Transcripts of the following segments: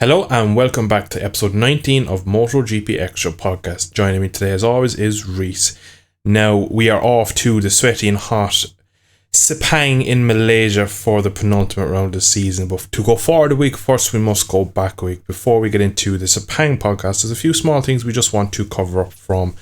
Hello and welcome back to episode 19 of Motogp Xtra podcast. Joining me today as always is Rhys. Now we are off to the sweaty and hot Sepang in Malaysia for the penultimate round of the season. But to go forward a week first, we must go back a week. Before we get into the Sepang podcast, there's a few small things we just want to cover up from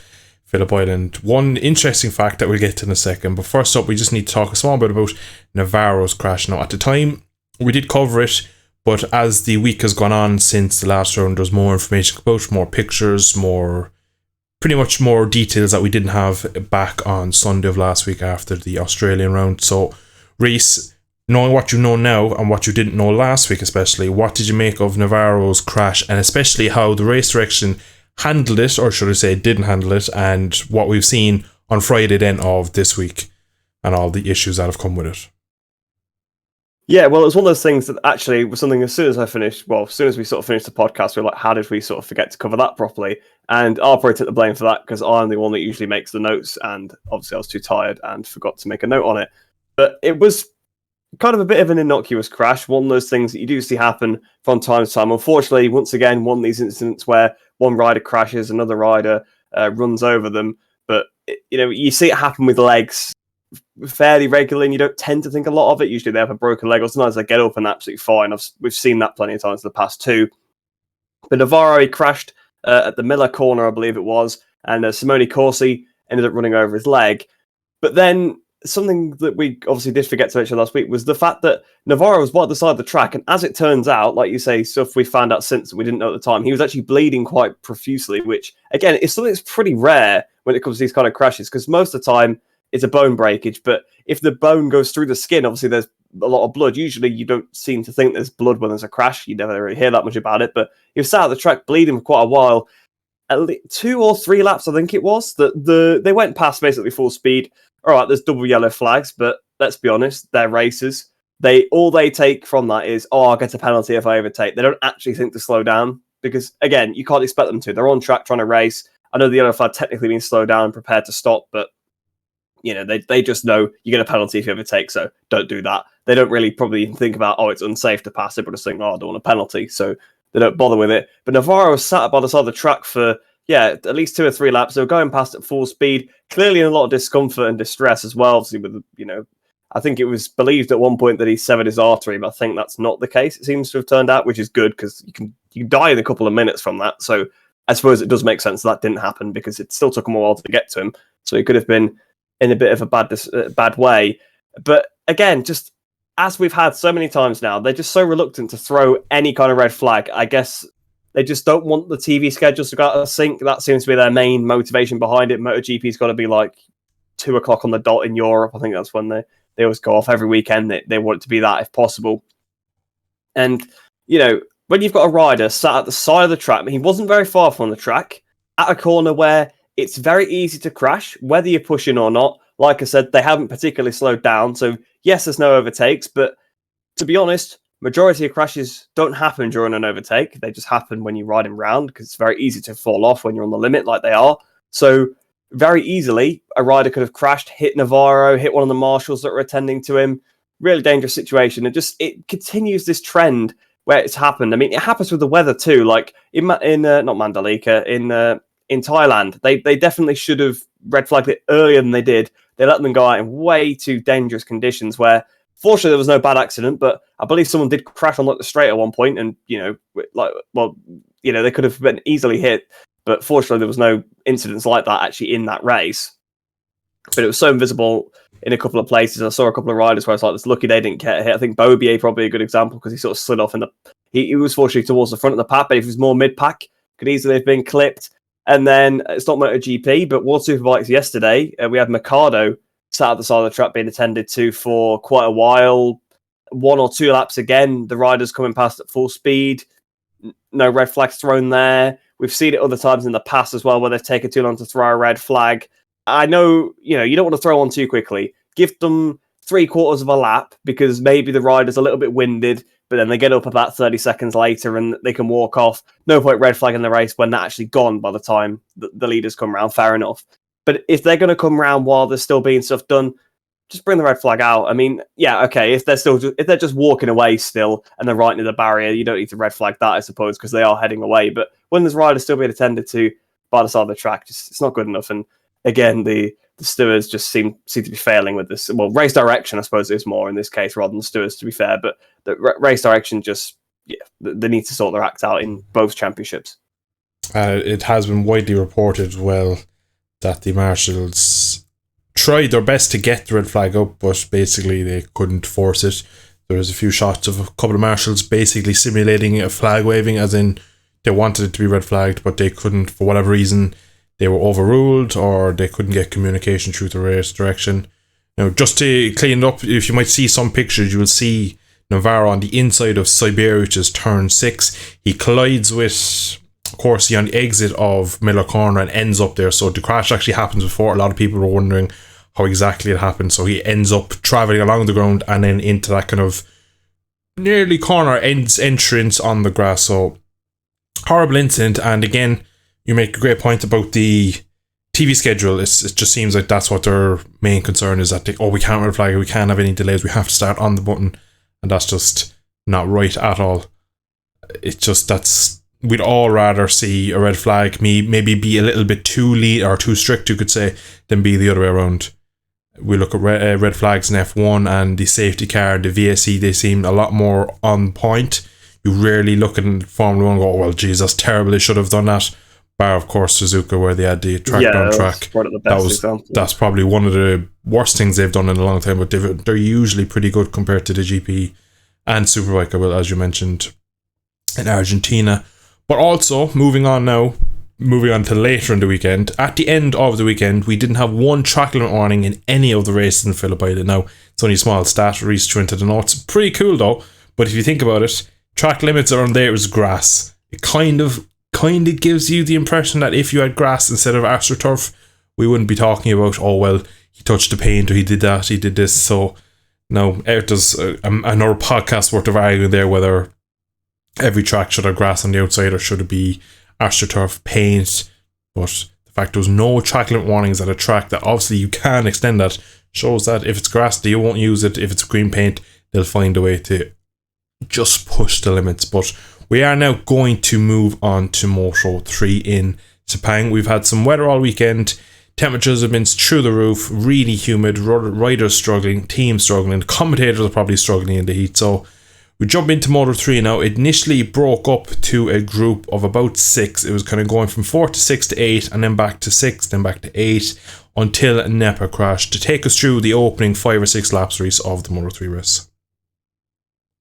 Phillip Island. One interesting fact that we'll get to in a second. But first up, we just need to talk a small bit about Navarro's crash. Now at the time, we did cover it. But as the week has gone on since the last round, there's more information about, more pictures, pretty much more details that we didn't have back on Sunday of last week after the Australian round. So, Rhys, knowing what you know now and what you didn't know last week especially, what did you make of Navarro's crash and especially how the race direction handled it, or should I say didn't handle it, and what we've seen on Friday then of this week and all the issues that have come with it? Yeah, well, it was one of those things that actually was something as soon as we sort of finished the podcast, we were like, how did we sort of forget to cover that properly? And I'll probably take the blame for that because I'm the one that usually makes the notes, and obviously I was too tired and forgot to make a note on it. But it was kind of a bit of an innocuous crash, one of those things that you do see happen from time to time. Unfortunately, once again, one of these incidents where one rider crashes, another rider runs over them. But, you see it happen with legs fairly regularly, and you don't tend to think a lot of it. Usually they have a broken leg, or sometimes they get up and absolutely fine. We've seen that plenty of times in the past too. But Navarro, he crashed at the Miller corner, I believe it was, and Simone Corsi ended up running over his leg. But then something that we obviously did forget to mention last week was the fact that Navarro was by the side of the track, and as it turns out, like you say, stuff we found out since that we didn't know at the time, he was actually bleeding quite profusely, which again is something that's pretty rare when it comes to these kind of crashes, because most of the time it's a bone breakage, but if the bone goes through the skin, obviously there's a lot of blood. Usually you don't seem to think there's blood when there's a crash. You never really hear that much about it, but he was sat at the track bleeding for quite a while. At least 2 or 3 laps, I think it was, that they went past basically full speed. All right, there's double yellow flags, but let's be honest, they're racers. All they take from that is, I'll get a penalty if I overtake. They don't actually think to slow down because, again, you can't expect them to. They're on track trying to race. I know the yellow flag technically means slow down and prepared to stop, but they just know you get a penalty if you overtake, so don't do that. They don't really probably even think about, it's unsafe to pass it, but just think, I don't want a penalty, so they don't bother with it. But Navarro was sat by the side of the track for, at least 2 or 3 laps. They were going past at full speed, clearly in a lot of discomfort and distress as well. Obviously, with I think it was believed at one point that he severed his artery, but I think that's not the case. It seems to have turned out, which is good because you can die in a couple of minutes from that. So I suppose it does make sense that didn't happen because it still took him a while to get to him. So he could have been in a bit of a bad way. But again, just as we've had so many times now, they're just so reluctant to throw any kind of red flag. I guess they just don't want the TV schedules to go out of sync. That seems to be their main motivation behind it. MotoGP's got to be like 2 o'clock on the dot in Europe. I think that's when they always go off every weekend. They want it to be that if possible. And, when you've got a rider sat at the side of the track, he wasn't very far from the track, at a corner where it's very easy to crash, whether you're pushing or not. Like I said, they haven't particularly slowed down. So, yes, there's no overtakes. But to be honest, majority of crashes don't happen during an overtake. They just happen when you're riding round because it's very easy to fall off when you're on the limit like they are. So, very easily, a rider could have crashed, hit Navarro, hit one of the marshals that were attending to him. Really dangerous situation. It continues this trend where it's happened. I mean, it happens with the weather too. Like in not Mandalika, in Thailand, they definitely should have red flagged it earlier than they did. They let them go out in way too dangerous conditions where, fortunately, there was no bad accident, but I believe someone did crash on the straight at one point and, they could have been easily hit, but fortunately there was no incidents like that actually in that race. But it was so invisible in a couple of places. I saw a couple of riders where I was like, it's lucky they didn't get hit. I think Bobier probably a good example because he sort of slid off he was fortunately towards the front of the pack, but if he was more mid-pack, could easily have been clipped. And then it's not MotoGP, but World Superbikes yesterday, we had Mercado sat at the side of the track being attended to for quite a while. 1 or 2 laps again, the riders coming past at full speed. No red flags thrown there. We've seen it other times in the past as well where they've taken too long to throw a red flag. I know, you don't want to throw one too quickly. Give them 3/4 of a lap because maybe the rider's a little bit winded, but then they get up about 30 seconds later and they can walk off. No point red flagging the race when they're actually gone by the time the leaders come around, fair enough. But if they're going to come around while there's still being stuff done, just bring the red flag out. I mean, yeah, okay, if they're just walking away still and they're right near the barrier, you don't need to red flag that, I suppose, because they are heading away. But when there's riders still being attended to by the side of the track, it's not good enough. And again, the stewards just seem to be failing with this. Well, race direction, I suppose, is more in this case rather than stewards, to be fair. But the race direction they need to sort their act out in both championships. It has been widely reported as well that the marshals tried their best to get the red flag up, but basically they couldn't force it. There was a few shots of a couple of marshals basically simulating a flag waving, as in they wanted it to be red flagged, but they couldn't, for whatever reason. They were overruled, or they couldn't get communication through the race direction. Now, just to clean it up, if you might see some pictures, you will see Navarro on the inside of Siberia, which is turn 6. He collides with Corsi on the exit of Miller Corner and ends up there. So the crash actually happens before. A lot of people were wondering how exactly it happened. So he ends up travelling along the ground and then into that kind of nearly corner entrance on the grass. So horrible incident. And again, you make a great point about the TV schedule. It just seems like that's what their main concern is, that we can't red flag it, we can't have any delays, we have to start on the button, and that's just not right at all. It's just we'd all rather see a red flag maybe be a little bit too lead or too strict, you could say, than be the other way around. We look at red flags in F1 and the safety car, the VSC, they seem a lot more on point. You rarely look in Formula 1 and go, oh, well, geez, that's terrible, they should have done that. Bar, of course, Suzuka, where they had the track down track. That's probably one of the worst things they've done in a long time, but they're usually pretty good compared to the GP and Superbike, as you mentioned, in Argentina. But also, moving on to later in the weekend, at the end of the weekend, we didn't have one track limit warning in any of the races in Phillip Island. Now, it's only a small stat, Rhys threw into the notes. Pretty cool, though, but if you think about it, track limits around there was grass. It kind of gives you the impression that if you had grass instead of AstroTurf, we wouldn't be talking about, oh, well, he touched the paint, or he did that, he did this. So, no, there's another podcast worth of arguing there whether every track should have grass on the outside or should it be AstroTurf paint. But the fact there was no track limit warnings at a track that obviously you can extend that shows that if it's grass, they won't use it. If it's green paint, they'll find a way to just push the limits. But we are now going to move on to Moto 3 in Sepang. We've had some weather all weekend. Temperatures have been through the roof, really humid, riders struggling, teams struggling, commentators are probably struggling in the heat. So we jump into Moto 3 now. It initially broke up to a group of about 6. It was kind of going from 4 to 6 to 8, and then back to 6, then back to 8, until Nepa crashed. To take us through the opening 5 or 6 laps race of the Moto 3 race.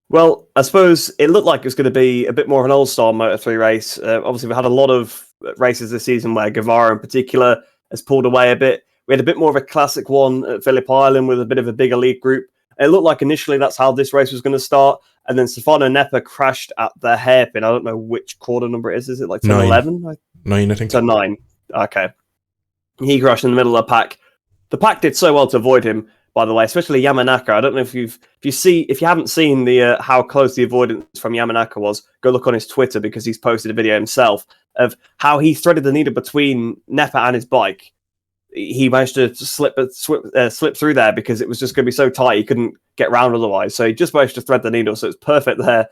Well, I suppose it looked like it was going to be a bit more of an old-style Moto3 race. Obviously, we had a lot of races this season where Guevara in particular has pulled away a bit. We had a bit more of a classic one at Phillip Island with a bit of a bigger lead group. It looked like initially that's how this race was going to start. And then Stefano Nepa crashed at the hairpin. I don't know which quarter number it is. Is it like 10, 11? 9, I think. So 9. Okay. He crashed in the middle of the pack. The pack did so well to avoid him, by the way, especially Yamanaka. I don't know if you haven't seen the how close the avoidance from Yamanaka was, go look on his Twitter because he's posted a video himself of how he threaded the needle between Nepa and his bike. He managed to slip through there because it was just going to be so tight he couldn't get round otherwise. So he just managed to thread the needle, so it's perfect there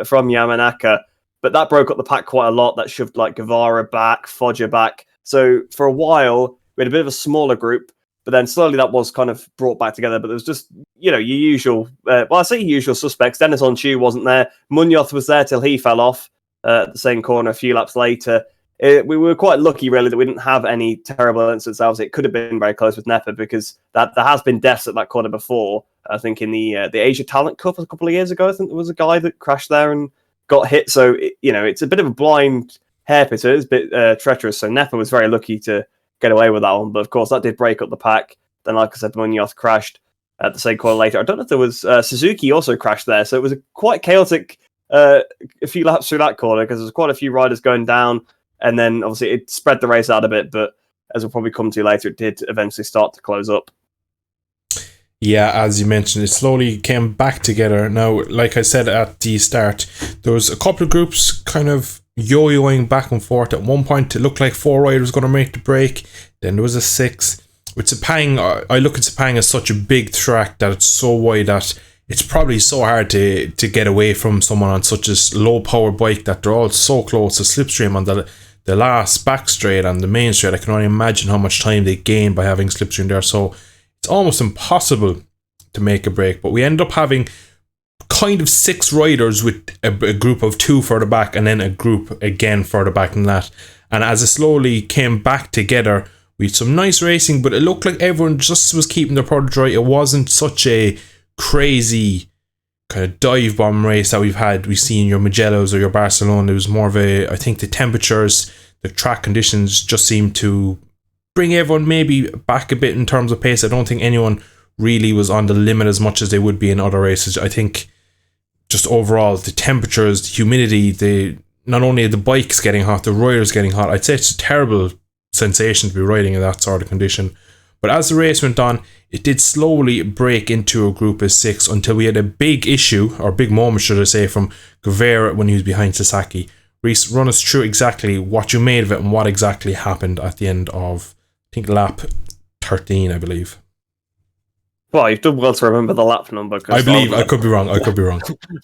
from Yamanaka. But that broke up the pack quite a lot. That shoved like Guevara back, Foggia back. So for a while, we had a bit of a smaller group, but then slowly that was kind of brought back together. But there was just, your usual, I say usual suspects. Dennis Onchu wasn't there. Munoz was there till he fell off at the same corner a few laps later. We were quite lucky, really, that we didn't have any terrible incidents. It could have been very close with Nepa because there has been deaths at that corner before. I think in the Asia Talent Cup a couple of years ago, I think there was a guy that crashed there and got hit. So, it's a bit of a blind hairpin, so it's a bit treacherous. So Nepa was very lucky to get away with that one. But, of course, that did break up the pack. Then, like I said, Munoz crashed at the same corner later. I don't know if there was... Suzuki also crashed there. So it was a quite chaotic a few laps through that corner because there's quite a few riders going down. And then, obviously, it spread the race out a bit, but as we'll probably come to later, it did eventually start to close up. Yeah, as you mentioned, it slowly came back together. Now, like I said at the start, there was a couple of groups kind of yo-yoing back and forth. At one point, it looked like 4 riders going to make the break. Then there was a 6. with Sepang, I look at Sepang as such a big track that it's so wide that it's probably so hard to get away from someone on such a low power bike, that they're all so close to slipstream on the last back straight and the main straight. I can only imagine how much time they gain by having slipstream there, so it's almost impossible to make a break. But we end up having kind of 6 riders with a group of 2 further back, and then a group again further back than that. And as it slowly came back together, we had some nice racing, but it looked like everyone just was keeping their powder dry. It wasn't such a crazy kind of dive bomb race that we've seen your Mugellos or your Barcelona. It was more of a, I think the temperatures, the track conditions just seemed to bring everyone maybe back a bit in terms of pace. I don't think anyone really was on the limit as much as they would be in other races. I think just overall the temperatures, the humidity, not only the bikes getting hot, the riders getting hot. I'd say it's a terrible sensation to be riding in that sort of condition. But as the race went on, it did slowly break into a group of 6 until we had a big issue, or big moment should I say, from Guevara when he was behind Sasaki. Rhys, run us through exactly what you made of it and what exactly happened at the end of, I think, lap 13, I believe. Well, you've done well to remember the lap number. I believe. I could be wrong.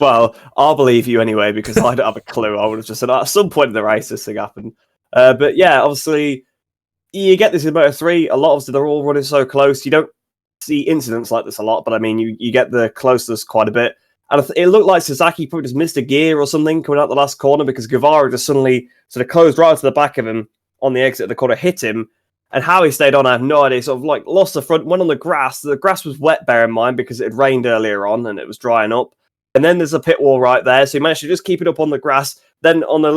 Well, I'll believe you anyway, because I don't have a clue. I would have just said at some point in the race this thing happened. But yeah, obviously, you get this in Moto3. A lot of them, they're all running so close. You don't see incidents like this a lot, but I mean, you get the closeness quite a bit. And it looked like Sasaki probably just missed a gear or something coming out the last corner, because Guevara just suddenly sort of closed right to the back of him on the exit of the corner, hit him. And how he stayed on, I have no idea. Sort of like lost the front, went on the grass. The grass was wet, bear in mind, because it had rained earlier on and it was drying up. And then there's a pit wall right there, so he managed to just keep it up on the grass. Then on there's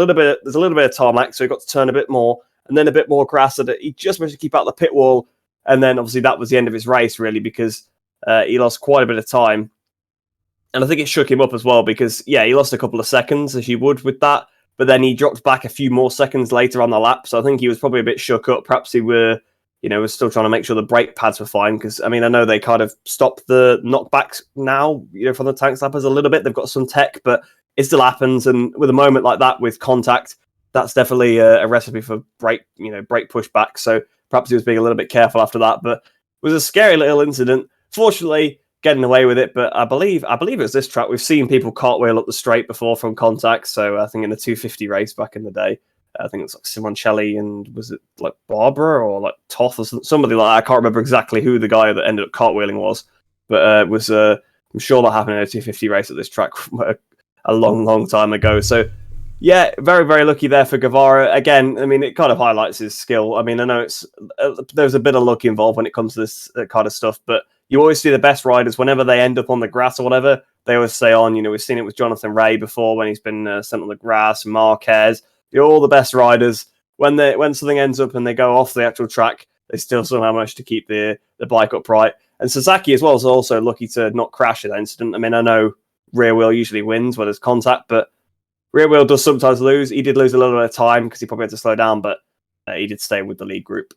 a little bit of tarmac, so he got to turn a bit more, and then a bit more grass. So that he just managed to keep out the pit wall. And then obviously that was the end of his race, really, because he lost quite a bit of time. And I think it shook him up as well, because he lost a couple of seconds, as you would with that. But then he dropped back a few more seconds later on the lap. So I think he was probably a bit shook up. Perhaps he was still trying to make sure the brake pads were fine. Because, I mean, I know they kind of stopped the knockbacks now, from the tank slappers a little bit. They've got some tech, but it still happens. And with a moment like that with contact, that's definitely a recipe for brake pushback. So perhaps he was being a little bit careful after that. But it was a scary little incident. Fortunately, getting away with it, but I believe it was this track. We've seen people cartwheel up the straight before from contact. So I think in the 250 race back in the day, I think it's like Simoncelli and was it like Barbara or like Toth or somebody like that. I can't remember exactly who the guy that ended up cartwheeling was, but I'm sure that happened in a 250 race at this track a long time ago. So yeah, very, very lucky there for Guevara. Again, I mean, it kind of highlights his skill. I mean, I know there's a bit of luck involved when it comes to this kind of stuff, but you always see the best riders whenever they end up on the grass or whatever. They always stay on. We've seen it with Jonathan Rea before when he's been sent on the grass. Marquez, all the best riders. When something ends up and they go off the actual track, they still somehow manage to keep the bike upright. And Sasaki as well is also lucky to not crash in that incident. I mean, I know rear wheel usually wins when there's contact, but rear wheel does sometimes lose. He did lose a little bit of time because he probably had to slow down, but he did stay with the lead group.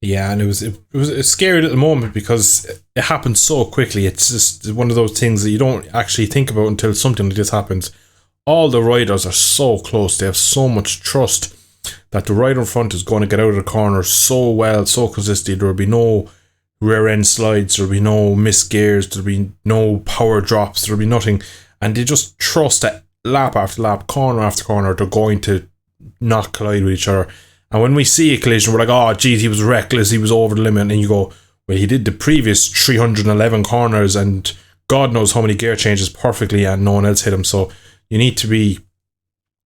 Yeah, and it was a scary little moment because it happened so quickly. It's just one of those things that you don't actually think about until something like this happens. All the riders are so close. They have so much trust that the rider in front is going to get out of the corner so well, so consistently. There will be no rear end slides. There will be no missed gears. There will be no power drops. There will be nothing. And they just trust that lap after lap, corner after corner, they're going to not collide with each other. And when we see a collision, we're like, oh, geez, he was reckless, he was over the limit. And you go, well, he did the previous 311 corners and God knows how many gear changes perfectly and no one else hit him. So you need to be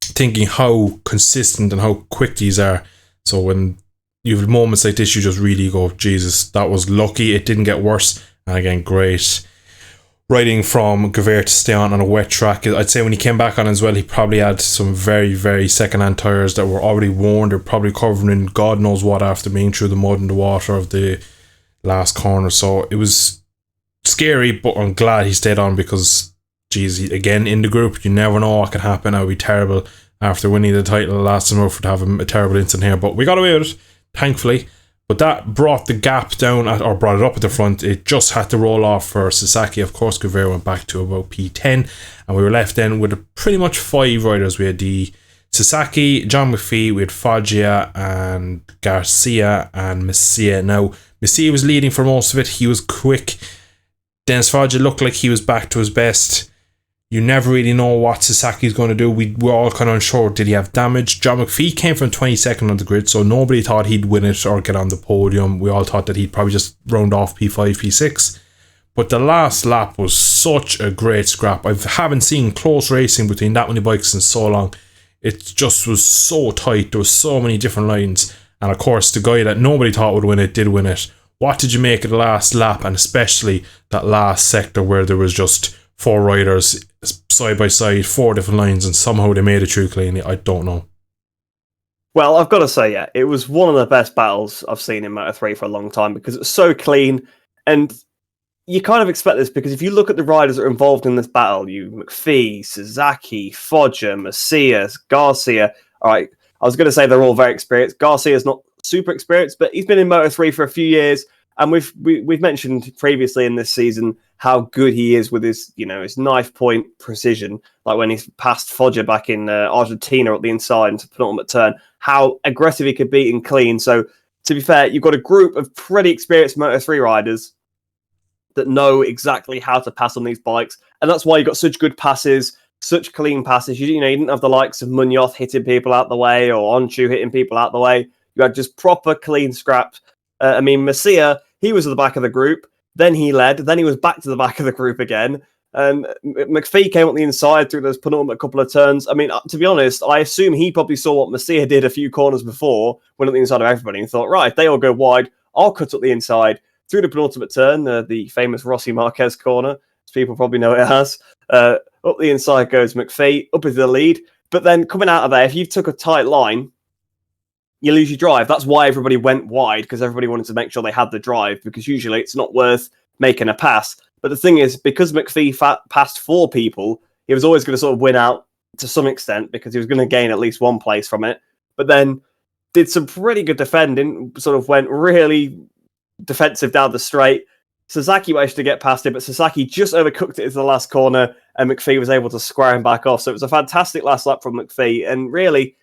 thinking how consistent and how quick these are. So when you have moments like this, you just really go, Jesus, that was lucky. It didn't get worse. And again, great riding from Guevara to stay on a wet track. I'd say when he came back on as well, he probably had some very, very second-hand tyres that were already worn. They're probably covering God knows what after being through the mud and the water of the last corner. So it was scary, but I'm glad he stayed on because, geez, again, in the group, you never know what can happen. It would be terrible after winning the title last summer to have a terrible incident here. But we got away with it, thankfully. But that brought the gap down, or brought it up at the front. It just had to roll off for Sasaki. Of course, Guevara went back to about P10, and we were left then with pretty much 5 riders. We had the Sasaki, John McPhee, we had Foggia and Garcia and Messia. Now, Messia was leading for most of it. He was quick. Dennis Foggia looked like he was back to his best. You never really know what Sasaki's going to do. We were all kind of unsure. Did he have damage? John McPhee came from 22nd on the grid, so nobody thought he'd win it or get on the podium. We all thought that he'd probably just round off P5, P6. But the last lap was such a great scrap. I haven't seen close racing between that many bikes in so long. It just was so tight. There was so many different lines. And of course, the guy that nobody thought would win it did win it. What did you make of the last lap? And especially that last sector where there was just 4 riders side by side, 4 different lines, and somehow they made it through cleanly. I don't know. Well, I've got to say, yeah, it was one of the best battles I've seen in Moto3 for a long time because it was so clean. And you kind of expect this because if you look at the riders that are involved in this battle, you McPhee, Sasaki, Foggia, Macias, Garcia. All right, I was going to say they're all very experienced. Garcia's not super experienced, but he's been in Moto3 for a few years. And we've mentioned previously in this season how good he is with his knife point precision. Like when he's passed Foggia back in Argentina at the inside into penultimate turn, how aggressive he could be in clean. So to be fair, you've got a group of pretty experienced Moto3 riders that know exactly how to pass on these bikes, and that's why you got such good passes, such clean passes. You didn't have the likes of Munoz hitting people out the way or Onchu hitting people out the way. You had just proper clean scraps. Messia, he was at the back of the group, then he led, then he was back to the back of the group again. McPhee came up the inside through those penultimate couple of turns. I mean, to be honest, I assume he probably saw what Messia did a few corners before, went up the inside of everybody and thought, right, they all go wide, I'll cut up the inside. Through the penultimate turn, the famous Rossi Marquez corner, as people probably know it as. Up the inside goes McPhee, up into the lead. But then coming out of there, if you took a tight line, you lose your drive. That's why everybody went wide, because everybody wanted to make sure they had the drive, because usually it's not worth making a pass. But the thing is, because McPhee passed 4 people, he was always going to sort of win out to some extent, because he was going to gain at least 1 place from it. But then did some pretty good defending, sort of went really defensive down the straight. Sasaki managed to get past it, but Sasaki just overcooked it into the last corner, and McPhee was able to square him back off. So it was a fantastic last lap from McPhee, and really,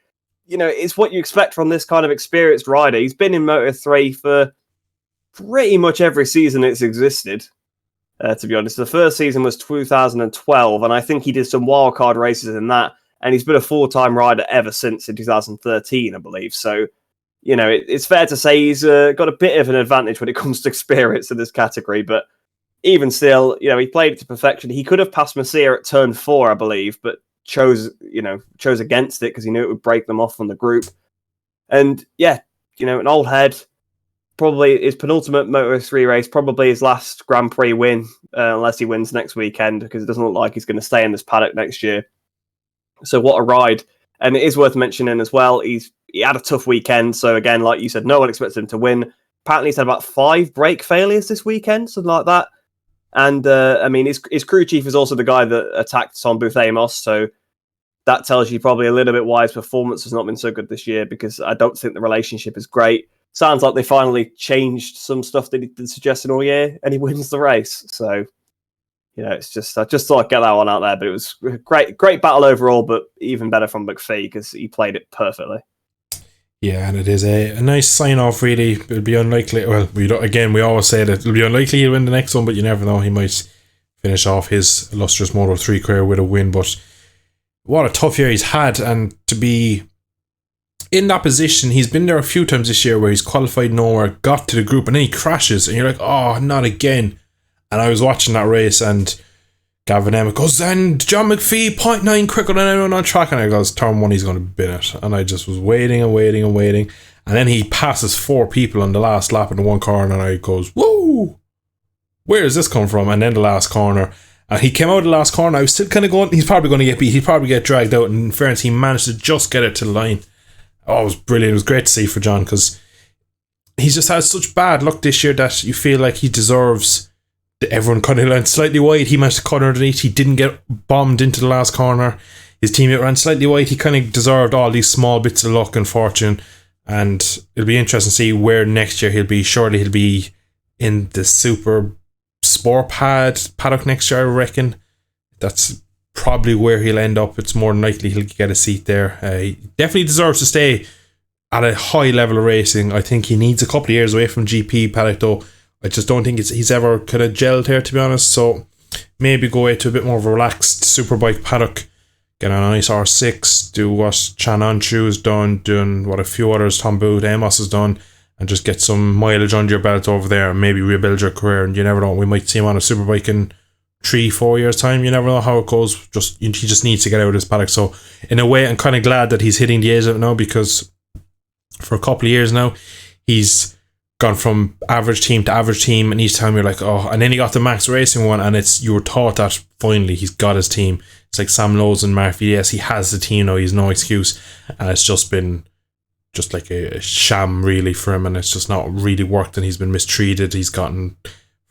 it's what you expect from this kind of experienced rider. He's been in Moto3 for pretty much every season it's existed, to be honest. The first season was 2012, and I think he did some wildcard races in that, and he's been a full-time rider ever since in 2013, I believe. So, it's fair to say he's got a bit of an advantage when it comes to experience in this category, but even still, he played it to perfection. He could have passed Messia at turn 4, I believe, but chose against it because he knew it would break them off from the group. And yeah, an old head, probably his penultimate Moto3 race, probably his last Grand Prix win, unless he wins next weekend, because it doesn't look like he's going to stay in this paddock next year. So what a ride. And it is worth mentioning as well, he had a tough weekend. So again, like you said, no one expected him to win. Apparently he's had about 5 brake failures this weekend, something like that. And his crew chief is also the guy that attacked Tom Booth Amos. So that tells you probably a little bit why his performance has not been so good this year, because I don't think the relationship is great. Sounds like they finally changed some stuff that he did suggesting all year, and he wins the race. So, it's just, I just thought I'd get that one out there. But it was a great battle overall, but even better from McPhee because he played it perfectly. Yeah, and it is a nice sign-off, really. It'll be unlikely. Well, we always say that it'll be unlikely he'll win the next one, but you never know. He might finish off his illustrious Moto3 career with a win. But what a tough year he's had, and to be in that position, he's been there a few times this year where he's qualified nowhere, got to the group, and then he crashes, and you're like, oh, not again. And I was watching that race, and Gavin Emmett goes, and John McPhee, 0.9 quicker than anyone on track. And I goes, turn 1, he's going to bin it. And I just was waiting. And then he passes 4 people on the last lap in the one corner, and I goes, whoa, where does this come from? And then the last corner. And he came out of the last corner. I was still kind of going, he's probably going to get beat. He'd probably get dragged out. And in fairness, he managed to just get it to the line. Oh, it was brilliant. It was great to see for John, because he's just had such bad luck this year that you feel like he deserves everyone kind of ran slightly wide. He managed to cut underneath. He didn't get bombed into the last corner. His teammate ran slightly wide. He kind of deserved all these small bits of luck and fortune. And it'll be interesting to see where next year he'll be. Surely he'll be in the super sport paddock next year, I reckon. That's probably where he'll end up. It's more than likely he'll get a seat there. He definitely deserves to stay at a high level of racing. I think he needs a couple of years away from GP paddock though. I just don't think he's ever kind of gelled here, to be honest. So maybe go away to a bit more of a relaxed superbike paddock, get a nice R6, do what Chan Anchu has done, doing what a few others, Tom Booth, Amos has done, and just get some mileage under your belt over there and maybe rebuild your career. And you never know, we might see him on a superbike in 3-4 years time. You never know how it goes. He just needs to get out of this paddock. So in a way, I'm kind of glad that he's hitting the age of it now, because for a couple of years now he's gone from average team to average team, and each time you're like, oh, and then he got the Max Racing one, and you were taught that finally he's got his team. It's like Sam Lowe's and Mark VDS, he has the team now, he's no excuse, and it's just been just like a sham really for him, and it's just not really worked, and he's been mistreated. He's gotten,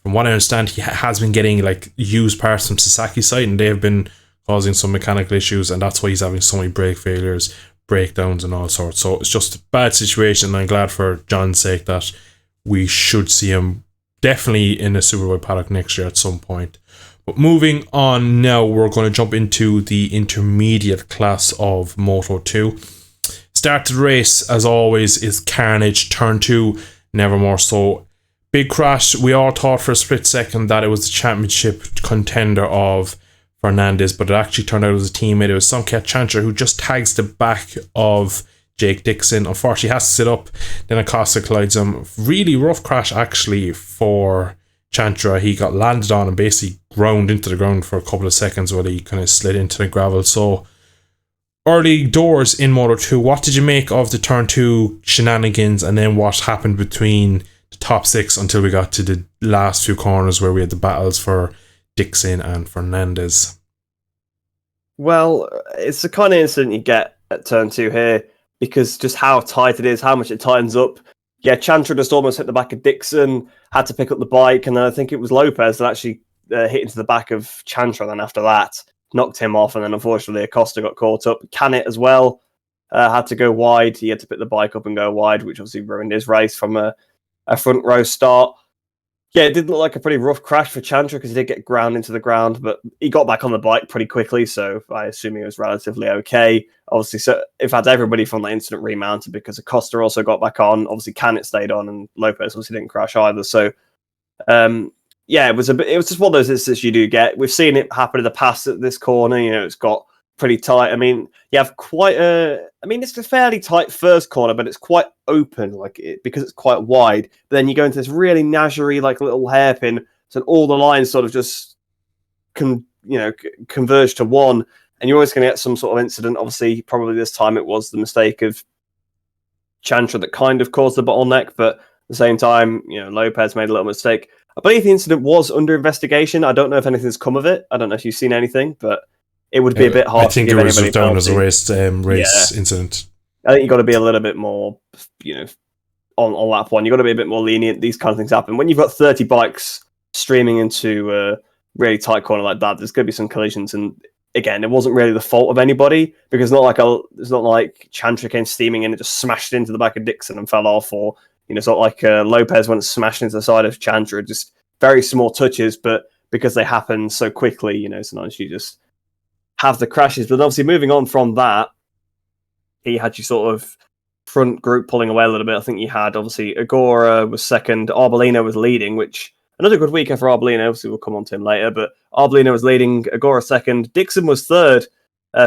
from what I understand, he has been getting like used parts from Sasaki's side, and they've been causing some mechanical issues, and that's why he's having so many brake failures, breakdowns and all sorts. So it's just a bad situation, and I'm glad for John's sake that we should see him definitely in a Superbike paddock next year at some point. But moving on now, we're going to jump into the intermediate class of Moto 2. Start to the race, as always, is carnage. Turn 2, never more so. Big crash. We all thought for a split second that it was the championship contender of Fernandez, but it actually turned out it was a teammate. It was Sunket Chantra, who just tags the back of Jake Dixon. Unfortunately, he has to sit up. Then Acosta collides him. Really rough crash, actually, for Chantra. He got landed on and basically ground into the ground for a couple of seconds while he kind of slid into the gravel. So, early doors in Moto 2. What did you make of the turn 2 shenanigans, and then what happened between the top 6 until we got to the last few corners where we had the battles for Dixon and Fernandez? Well, it's the kind of incident you get at turn 2 here, because just how tight it is, how much it tightens up. Yeah, Chantra just almost hit the back of Dixon, had to pick up the bike, and then I think it was Lopez that actually hit into the back of Chantra, and then after that knocked him off, and then unfortunately Acosta got caught up. Canet as well had to go wide. He had to pick the bike up and go wide, which obviously ruined his race from a front row start. Yeah, it did look like a pretty rough crash for Chantra, because he did get ground into the ground, but he got back on the bike pretty quickly, so I assume he was relatively okay. Obviously, so in fact, everybody from that incident remounted, because Acosta also got back on. Obviously, Canet stayed on, and Lopez obviously didn't crash either. So, yeah, it was just one of those instances you do get. We've seen it happen in the past at this corner. You know, it's got pretty tight. I mean, you have it's a fairly tight first corner, but it's quite open, because it's quite wide. But then you go into this really nasery, like little hairpin, so all the lines sort of just converge to one, and you're always going to get some sort of incident. Obviously, probably this time it was the mistake of Chantra that kind of caused the bottleneck, but at the same time, Lopez made a little mistake. I believe the incident was under investigation. I don't know if anything's come of it. I don't know if you've seen anything, but it would be a bit hard. I think to give it was anybody down as a penalty. race incident. I think you've got to be a little bit more, on lap one. You've got to be a bit more lenient. These kind of things happen. When you've got 30 bikes streaming into a really tight corner like that, there's going to be some collisions. And again, it wasn't really the fault of anybody, because it's not like Chantra came steaming in and just smashed into the back of Dixon and fell off, or it's not like Lopez went smashed into the side of Chantra. Just very small touches, but because they happen so quickly, sometimes you just have the crashes. But obviously, moving on from that, he had you sort of front group pulling away a little bit. I think you had, obviously, Agora was second, Arbolino was leading, which another good weekend for Arbolino. Obviously, we'll come on to him later, but Arbolino was leading, Agora second, Dixon was third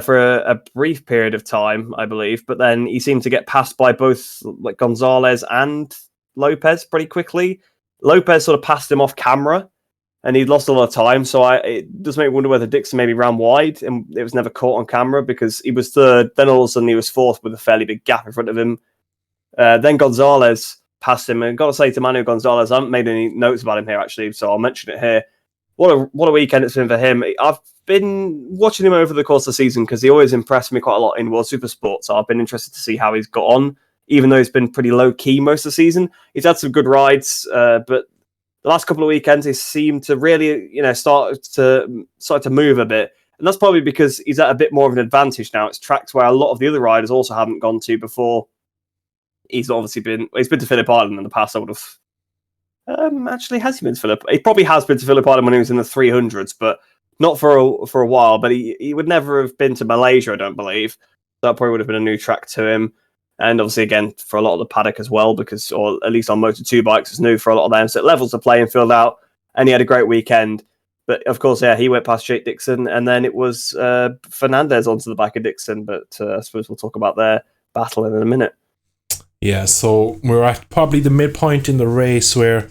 for a brief period of time, I believe, but then he seemed to get passed by both like Gonzalez and Lopez pretty quickly. Lopez sort of passed him off camera, and he'd lost a lot of time, so it does make me wonder whether Dixon maybe ran wide, and it was never caught on camera, because he was third, then all of a sudden he was fourth with a fairly big gap in front of him. Then Gonzalez passed him, and I've got to say to Manu Gonzalez, I haven't made any notes about him here, actually, so I'll mention it here. What a weekend it's been for him. I've been watching him over the course of the season, because he always impressed me quite a lot in World Supersport, so I've been interested to see how he's got on, even though he's been pretty low-key most of the season. He's had some good rides, but the last couple of weekends, he seemed to really, start to move a bit. And that's probably because he's at a bit more of an advantage now. It's tracks where a lot of the other riders also haven't gone to before. He's been to Phillip Island in the past, I would have. Actually, has he been to Phillip? He probably has been to Phillip Island when he was in the 300s, but not for a while, but he would never have been to Malaysia, I don't believe. That probably would have been a new track to him. And obviously, again, for a lot of the paddock as well, because, or at least on Moto2 bikes, it's new for a lot of them. So it levels the playing field out, and he had a great weekend. But of course, yeah, he went past Jake Dixon, and then it was Fernandez onto the back of Dixon. But I suppose we'll talk about their battle in a minute. Yeah, so we're at probably the midpoint in the race where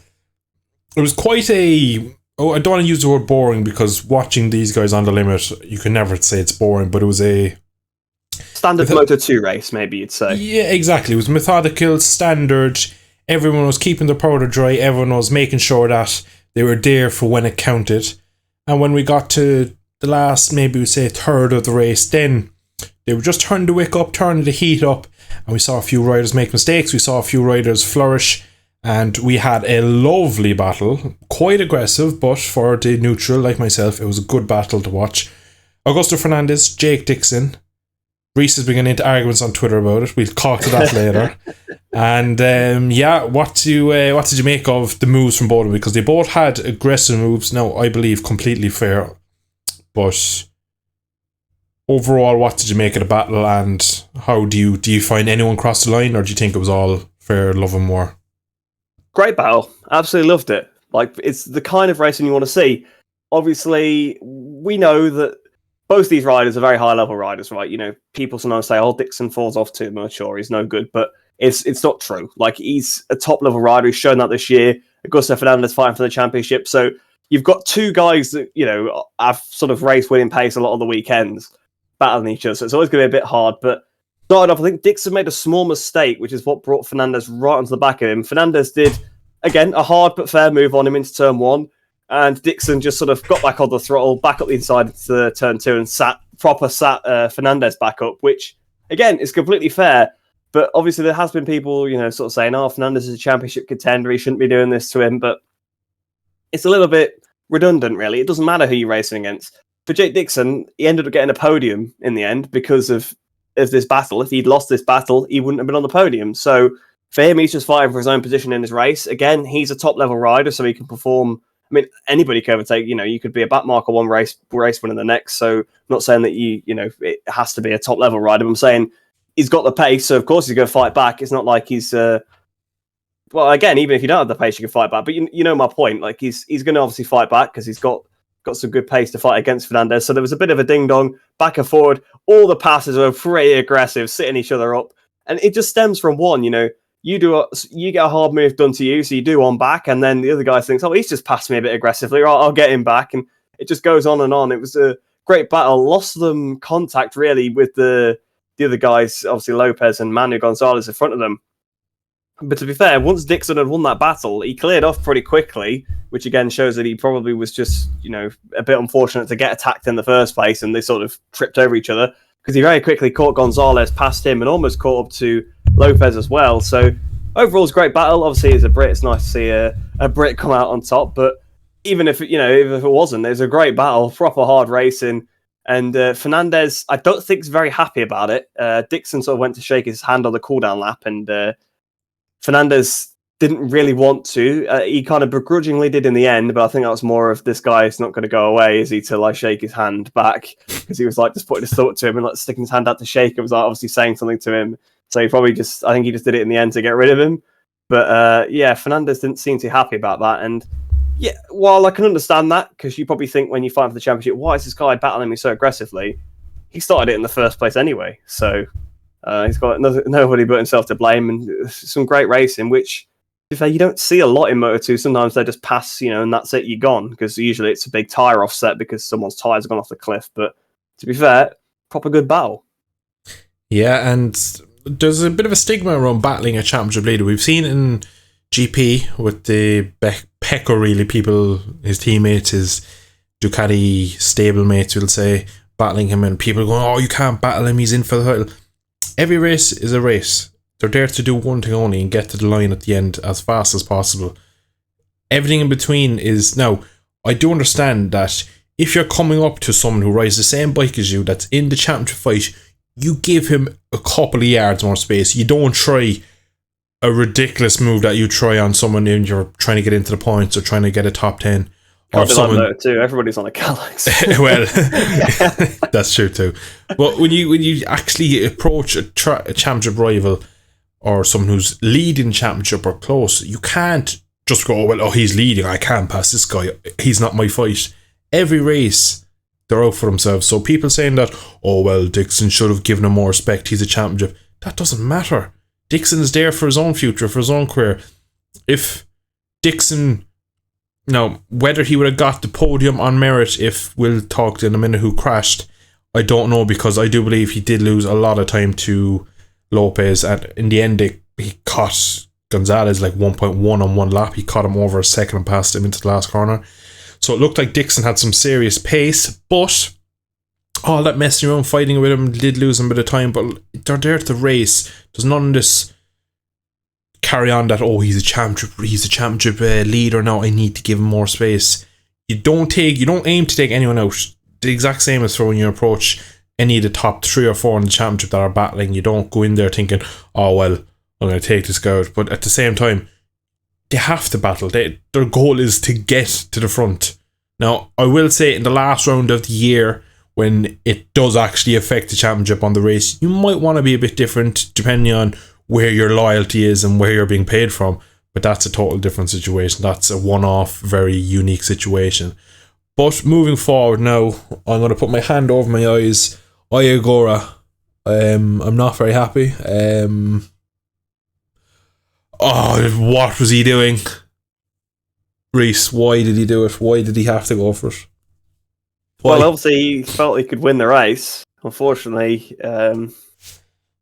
it was quite a... Oh, I don't want to use the word boring, because watching these guys on the limit, you can never say it's boring, but it was a... Standard Moto2 race, maybe you'd say. Yeah, exactly. It was methodical, standard. Everyone was keeping their powder dry. Everyone was making sure that they were there for when it counted. And when we got to the last, maybe we'd say third of the race, then they were just turning the wick up, turning the heat up, and we saw a few riders make mistakes. We saw a few riders flourish, and we had a lovely battle. Quite aggressive, but for the neutral like myself, it was a good battle to watch. Augusto Fernandez, Jake Dixon. Rhys has been getting into arguments on Twitter about it. We'll talk to that later. And what did you make of the moves from both of them? Because they both had aggressive moves. Now, I believe completely fair. But overall, what did you make of the battle? And how do you find anyone crossed the line, or do you think it was all fair, love and war? Great battle. Absolutely loved it. Like, it's the kind of racing you want to see. Obviously, we know that both these riders are very high-level riders, right? You know, people sometimes say, "Oh, Dixon falls off too much," or "He's no good," but it's not true. Like, he's a top-level rider. He's shown that this year. Augusto Fernandez fighting for the championship. So you've got two guys that, you know, have sort of race-winning pace a lot of the weekends, battling each other. So it's always going to be a bit hard. But started off, I think Dixon made a small mistake, which is what brought Fernandez right onto the back of him. Fernandez did, again, a hard but fair move on him into turn one. And Dixon just sort of got back on the throttle, back up the inside into turn two, and sat Fernandez back up, which, again, is completely fair. But obviously there has been people, you know, sort of saying, "Oh, Fernandez is a championship contender, he shouldn't be doing this to him." But it's a little bit redundant, really. It doesn't matter who you're racing against. For Jake Dixon, he ended up getting a podium in the end because of this battle. If he'd lost this battle, he wouldn't have been on the podium. So for him, he's just fighting for his own position in his race. Again, he's a top-level rider, so he can perform. I mean, anybody can overtake, you know, you could be a backmarker one race winner the next. So I'm not saying that you know, it has to be a top level rider. I'm saying he's got the pace. So of course he's going to fight back. It's not like he's, well, again, even if you don't have the pace, you can fight back. But you know my point. Like he's going to obviously fight back because he's got some good pace to fight against Fernandez. So there was a bit of a ding dong back and forward. All the passes were pretty aggressive, setting each other up. And it just stems from one, you know, you get a hard move done to you, so you do one back, and then the other guy thinks, "Oh, he's just passed me a bit aggressively, or I'll get him back," and it just goes on and on. It was a great battle. Lost them contact really with the other guys, obviously Lopez and Manu Gonzalez in front of them. But to be fair, once Dixon had won that battle, he cleared off pretty quickly, which again shows that he probably was just, you know, a bit unfortunate to get attacked in the first place, and they sort of tripped over each other because he very quickly caught Gonzalez, passed him, and almost caught up to Lopez as well. So overall, it's a great battle. Obviously, as a Brit, it's nice to see a Brit come out on top. But even if it wasn't, it was a great battle, proper hard racing. And Fernandez, I don't think is very happy about it. Dixon sort of went to shake his hand on the cooldown lap, and Fernandez didn't really want to. He kind of begrudgingly did in the end, but I think that was more of this guy is not going to go away, is he, to like shake his hand back, because he was like just putting his thought to him and like sticking his hand out to shake. It was like obviously saying something to him. So he probably I think he just did it in the end to get rid of him. But Fernandez didn't seem too happy about that. And yeah, while I can understand that, because you probably think when you fight for the championship, why is this guy battling me so aggressively? He started it in the first place anyway. So he's got nobody but himself to blame, and some great racing, which if you don't see a lot in Moto2. Sometimes they just pass, and that's it, you're gone, because usually it's a big tyre offset because someone's tyres have gone off the cliff. But to be fair, proper good battle. Yeah, and there's a bit of a stigma around battling a championship leader. We've seen in GP with the Pecco, really, people, his teammates, his Ducati stablemates, we'll say, battling him, and people going, "Oh, you can't battle him, he's in for the title." Every race is a race. They're there to do one thing only and get to the line at the end as fast as possible. Everything in between is... Now, I do understand that if you're coming up to someone who rides the same bike as you that's in the championship fight, you give him a couple of yards more space. You don't try a ridiculous move that you try on someone and you're trying to get into the points or trying to get a top 10. Can't do that Moto 2. Everybody's on a Galaxy. Well, that's true too. But when you actually approach a championship rival or someone who's leading championship or close, you can't just go, oh, he's leading, I can't pass this guy, he's not my fight. Every race, they're out for themselves. So people saying that, oh, well, Dixon should have given him more respect, he's a championship. That doesn't matter. Dixon is there for his own future, for his own career. If Dixon, now, whether he would have got the podium on merit, if we'll talk in a minute who crashed, I don't know, because I do believe he did lose a lot of time to Lopez, and in the end he caught Gonzalez like 1.1 on one lap. He caught him over a second and passed him into the last corner. So it looked like Dixon had some serious pace, but all that messing around fighting with him did lose him a bit of time. But they're there to race. There's none of this carry on that, oh, he's a championship leader now, I need to give him more space. You don't aim to take anyone out. The exact same as for when you approach any of the top 3 or 4 in the championship that are battling. You don't go in there thinking, oh, well, I'm going to take this guy out. But at the same time, they have to battle. Their goal is to get to the front. Now, I will say in the last round of the year, when it does actually affect the championship on the race, you might want to be a bit different depending on where your loyalty is and where you're being paid from. But that's a total different situation. That's a one-off, very unique situation. But moving forward now, I'm going to put my hand over my eyes. Agora, I'm not very happy. What was he doing? Rhys, why did he do it? Why did he have to go for it? Why? Well, obviously he felt he could win the race. Unfortunately, he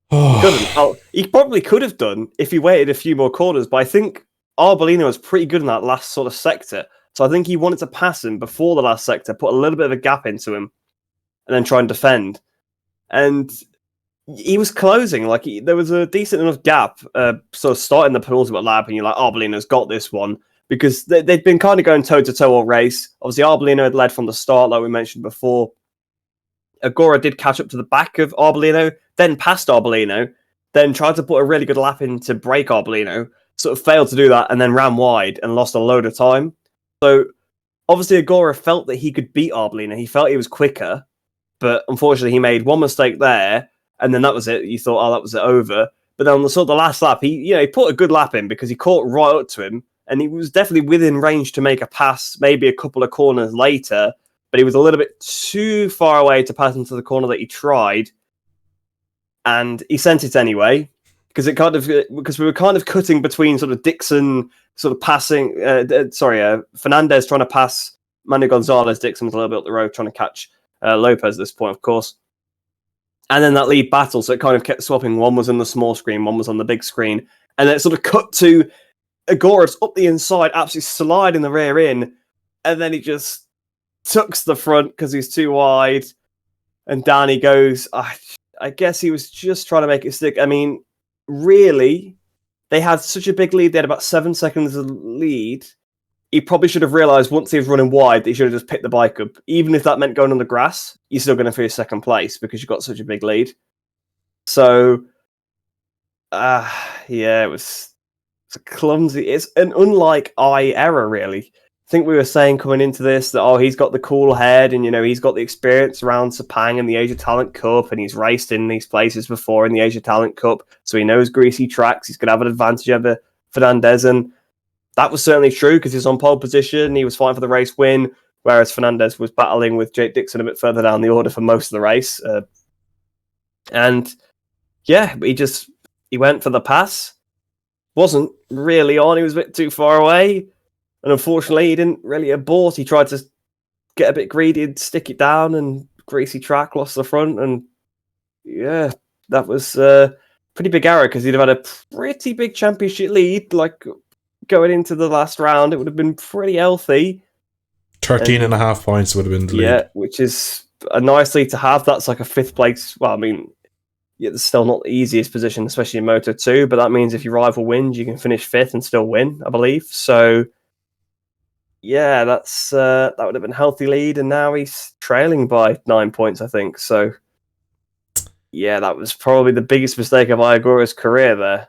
couldn't. He probably could have done if he waited a few more corners, but I think Arbolino was pretty good in that last sort of sector. So I think he wanted to pass him before the last sector, put a little bit of a gap into him, and then try and defend. And he was closing. Like there was a decent enough gap, sort of starting the penultimate lap, and you're like, Arbolino's got this one. Because they'd been kind of going toe-to-toe all race. Obviously, Arbolino had led from the start, like we mentioned before. Agora did catch up to the back of Arbolino, then passed Arbolino, then tried to put a really good lap in to break Arbolino, sort of failed to do that, and then ran wide and lost a load of time. So, obviously, Agora felt that he could beat Arbolino. He felt he was quicker, but unfortunately, he made one mistake there, and then that was it. You thought, that was it over. But then on the sort of the last lap, he put a good lap in because he caught right up to him, and he was definitely within range to make a pass, maybe a couple of corners later, but he was a little bit too far away to pass into the corner that he tried, and he sent it anyway because we were kind of cutting between sort of Dixon sort of passing, Fernandez trying to pass Manu Gonzalez. Dixon was a little bit up the road trying to catch Lopez at this point, of course, and then that lead battle. So it kind of kept swapping. One was on the small screen, one was on the big screen, and then it sort of cut to Agora's up the inside, absolutely sliding the rear in, and then he just tucks the front because he's too wide, and down he goes. I guess he was just trying to make it stick. I mean, really, they had such a big lead. They had about 7 seconds of lead. He probably should have realised once he was running wide that he should have just picked the bike up. Even if that meant going on the grass, you're still going to finish second place because you've got such a big lead. So, it was clumsy. It's an unlike I error, really. I think we were saying coming into this that he's got the cool head and he's got the experience around Sepang and the Asia Talent Cup, and he's raced in these places before in the Asia Talent Cup, so he knows greasy tracks. He's going to have an advantage over Fernandez, and that was certainly true because he's on pole position. He was fighting for the race win, whereas Fernandez was battling with Jake Dixon a bit further down the order for most of the race. He went for the pass. Wasn't really on. He was a bit too far away. And unfortunately, he didn't really abort. He tried to get a bit greedy and stick it down, and greasy track, lost the front. And that was a pretty big error because he'd have had a pretty big championship lead. Like going into the last round, it would have been pretty healthy. 13.5 points would have been the lead. Yeah, which is a nice lead to have. That's like a 5th place. Well, I mean, it's still not the easiest position, especially in Moto 2, but that means if your rival wins, you can finish 5th and still win, I believe. So, that would have been a healthy lead, and now he's trailing by 9 points, I think. So, that was probably the biggest mistake of Agora's career there.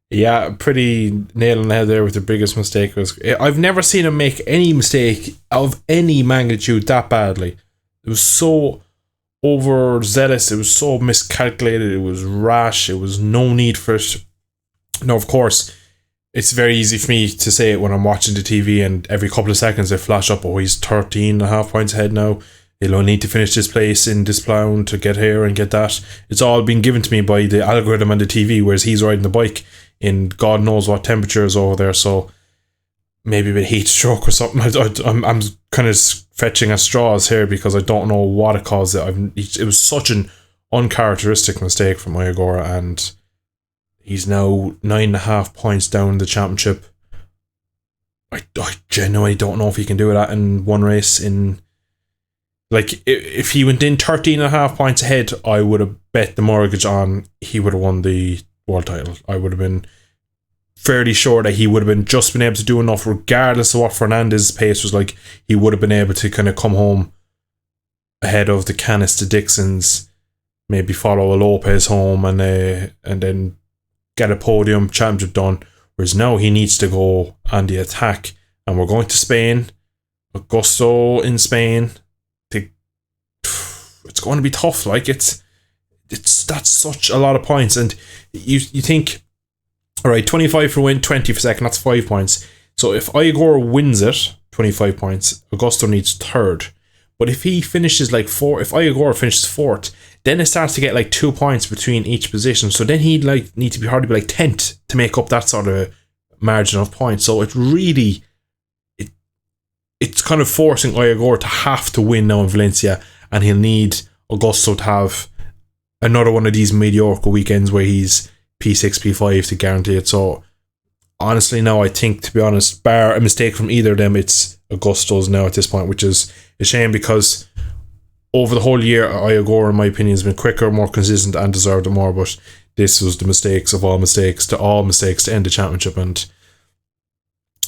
Yeah, pretty nail on the head there with the biggest mistake. I've never seen him make any mistake of any magnitude that badly. It was so overzealous, it was so miscalculated, it was rash, it was no need for it. Now, of course, it's very easy for me to say it when I'm watching the TV and every couple of seconds they flash up, oh, he's 13.5 points ahead now. He'll only need to finish this place in this plough to get here and get that. It's all been given to me by the algorithm on the TV, whereas he's riding the bike in God knows what temperatures over there. So maybe a bit of heat stroke or something. I'm kind of fetching at straws here because I don't know what it caused it. It was such an uncharacteristic mistake from Iagora, and he's now 9.5 points down the championship. I genuinely don't know if he can do that in one race. Like, if he went in 13.5 points ahead, I would have bet the mortgage on he would have won the world title. I would have been fairly sure that he would have just been able to do enough, regardless of what Fernandez's pace was like. He would have been able to kind of come home ahead of the Canis, the Dixons, maybe follow a Lopez home, and then get a podium championship done. Whereas now he needs to go on the attack, and we're going to Spain, Augusto in Spain. It's going to be tough. Like, that's such a lot of points, and you think, all right, 25 for win, 20 for second, that's 5 points. So if Iagora wins it, 25 points, Augusto needs third. But if he finishes like if Iagora finishes fourth, then it starts to get like 2 points between each position. So then he'd like need to be hardly like 10th to make up that sort of margin of points. So it really, it's kind of forcing Iagora to have to win now in Valencia, and he'll need Augusto to have another one of these mediocre weekends where he's P6, P5 to guarantee it. So honestly now, I think, to be honest, bar a mistake from either of them, it's Augusto's now at this point, which is a shame because over the whole year, Iagora, in my opinion, has been quicker, more consistent, and deserved it more. But this was the mistakes of all mistakes to end the championship, and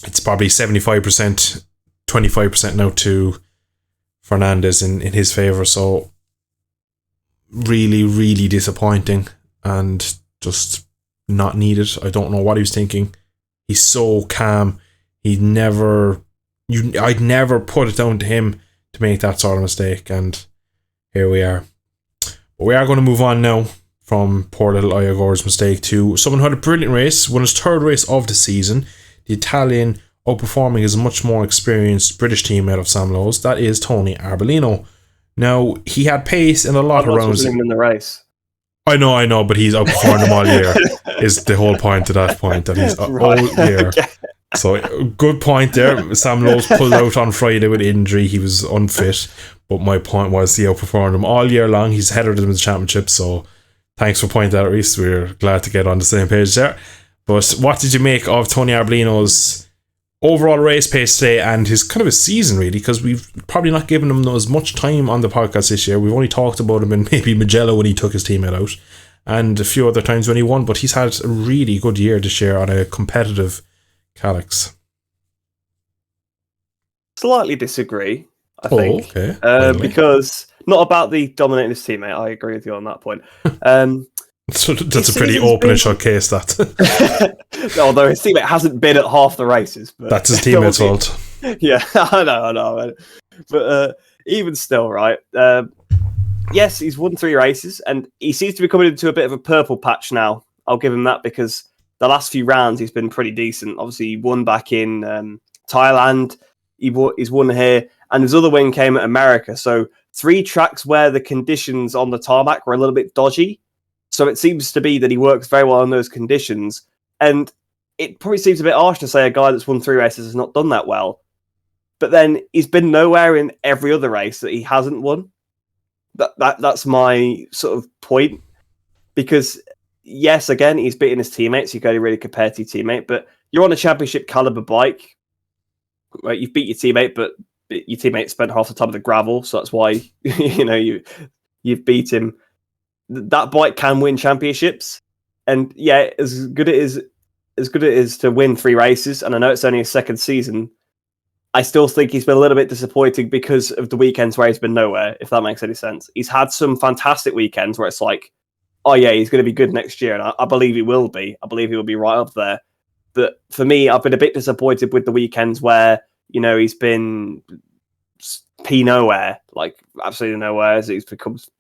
it's probably 75%, 25% now to Fernandez in his favour. So really, really disappointing and just not needed. I don't know what he was thinking. He's so calm. I'd never put it down to him to make that sort of mistake, and here we are. But we are going to move on now from poor little Iagora's mistake to someone who had a brilliant race, won his third race of the season. The Italian outperforming his much more experienced British teammate of Sam Lowes. That is Tony Arbolino. Now, he had pace in a lot of rounds. Him in the race. I know, but he's outperformed him all year. Is the whole point to that point, that he's all year. So, good point there. Sam Lowes pulled out on Friday with injury. He was unfit. But my point was he outperformed him all year long. He's ahead of them in the championship. So, thanks for pointing that out, Rhys. We're glad to get on the same page there. But what did you make of Tony Arbolino's overall race pace today and his kind of a season, really? Because we've probably not given him as much time on the podcast this year. We've only talked about him in maybe Mugello when he took his teammate out, and a few other times when he won. But he's had a really good year this year on a competitive Calyx. Slightly disagree, I think. Okay. Because not about the dominating his teammate. I agree with you on that point. So that's a pretty open and shut case, that. Although his teammate hasn't been at half the races. But that's his teammate's fault. Yeah, I know. But even still, right? Yes, he's won 3 races, and he seems to be coming into a bit of a purple patch now. I'll give him that, because the last few rounds he's been pretty decent. Obviously, he won back in Thailand. He's won here, and his other win came at America. So 3 tracks where the conditions on the tarmac were a little bit dodgy. So it seems to be that he works very well in those conditions. And it probably seems a bit harsh to say a guy that's won 3 races has not done that well. But then he's been nowhere in every other race that he hasn't won. That's my sort of point. Because, yes, again, he's beaten his teammates. You can only really compare to your teammate. But you're on a championship caliber bike. Right? You've beat your teammate, but your teammate spent half the time on the gravel. So that's why you've beat him. That bike can win championships, and yeah, as good it is to win 3 races, and I know it's only his second season, I still think he's been a little bit disappointing because of the weekends where he's been nowhere, if that makes any sense. He's had some fantastic weekends where it's like oh yeah, he's going to be good next year, and I believe he will be. I believe he will be right up there. But for me, I've been a bit disappointed with the weekends where, he's been nowhere, like absolutely nowhere. As he's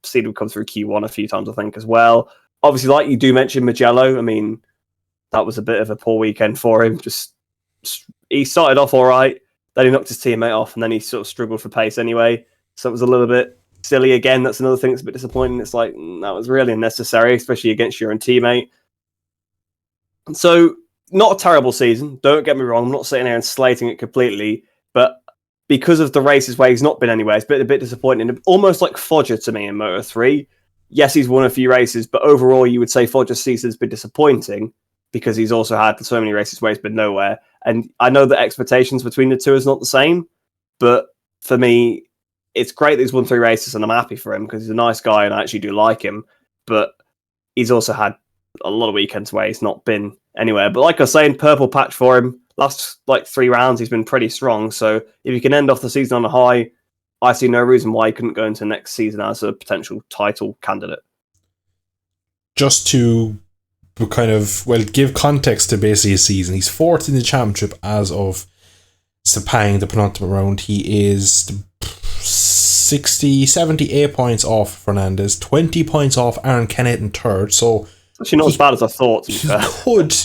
seen him come through Q1 a few times, I think, as well. Obviously, like you do mention Magello, I mean, that was a bit of a poor weekend for him. Just he started off all right, then he knocked his teammate off, and then he sort of struggled for pace anyway. So it was a little bit silly again. That's another thing that's a bit disappointing. It's like, that was really unnecessary, especially against your own teammate. So, not a terrible season, don't get me wrong. I'm not sitting here and slating it completely, but because of the races where he's not been anywhere, it's been a bit disappointing. Almost like Fodger to me in Moto3. Yes, he's won a few races, but overall you would say Fodger's season's been disappointing because he's also had so many races where he's been nowhere. And I know that expectations between the two is not the same, but for me, it's great that he's won 3 races and I'm happy for him because he's a nice guy and I actually do like him. But he's also had a lot of weekends where he's not been anywhere. But like I was saying, purple patch for him. Last 3 rounds, he's been pretty strong. So if you can end off the season on a high, I see no reason why he couldn't go into next season as a potential title candidate. Just to kind of, give context to basically his season. He's 4th in the championship as of Sepang, the penultimate round. He is 78 points off Fernandez, 20 points off Aaron Kennett in 3rd. So actually not as bad as I thought. He could,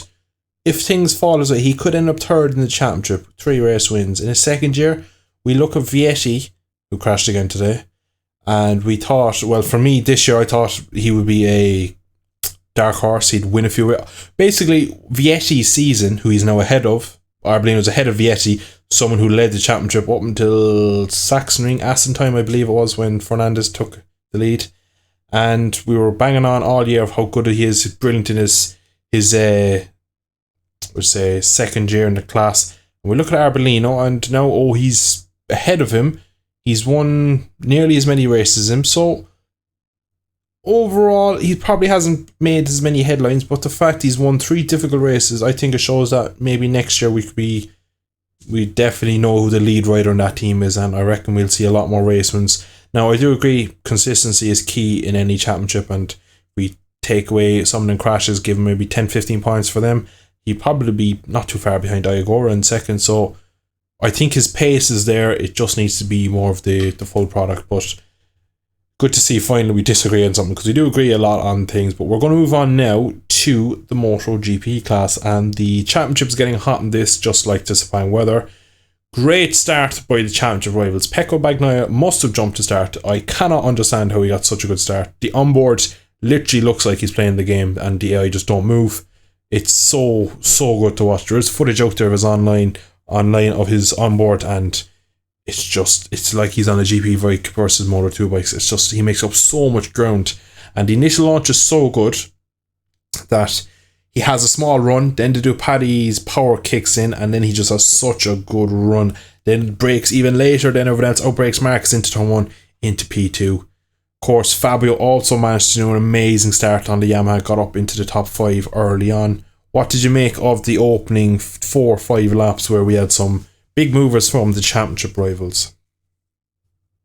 if things fall as he could end up 3rd in the championship, 3 race wins. In his second year, we look at Vietti, who crashed again today, and we thought, for me this year, I thought he would be a dark horse. He'd win a few. Basically, Vietti's season, who he's now ahead of, or I believe it was ahead of Vietti, someone who led the championship up until Sachsenring, Assen time, I believe it was, when Fernandez took the lead. And we were banging on all year of how good he is, brilliant in his second year in the class. And we look at Arbolino, and now, he's ahead of him. He's won nearly as many races as him. So, overall, he probably hasn't made as many headlines, but the fact he's won 3 difficult races, I think it shows that maybe next year we definitely know who the lead rider on that team is, and I reckon we'll see a lot more race wins. Now, I do agree consistency is key in any championship, and we take away someone in crashes, give him maybe 10-15 points for them, he'd probably be not too far behind Iagora in second. So I think his pace is there, it just needs to be more of the full product. But good to see finally we disagree on something, because we do agree a lot on things. But we're going to move on now to the Motogp class, and the championship's getting hot in this, just like the Sepang weather. Great start by the championship rivals. Pecco Bagnaia must have jumped to start. I cannot understand how he got such a good start. The onboard literally looks like he's playing the game, and the AI just don't move. It's so good to watch. There is footage out there of his online of his onboard, and it's like he's on a GP bike versus Moto2 bikes. It's just, he makes up so much ground, and the initial launch is so good that he has a small run, then to do Paddy's power kicks in, and then he just has such a good run. Then brakes even later than everyone else, outbrakes Marcus into turn 1, into P2. Of course, Fabio also managed to do an amazing start on the Yamaha, got up into the top 5 early on. What did you make of the opening 4 or 5 laps where we had some big movers from the championship rivals?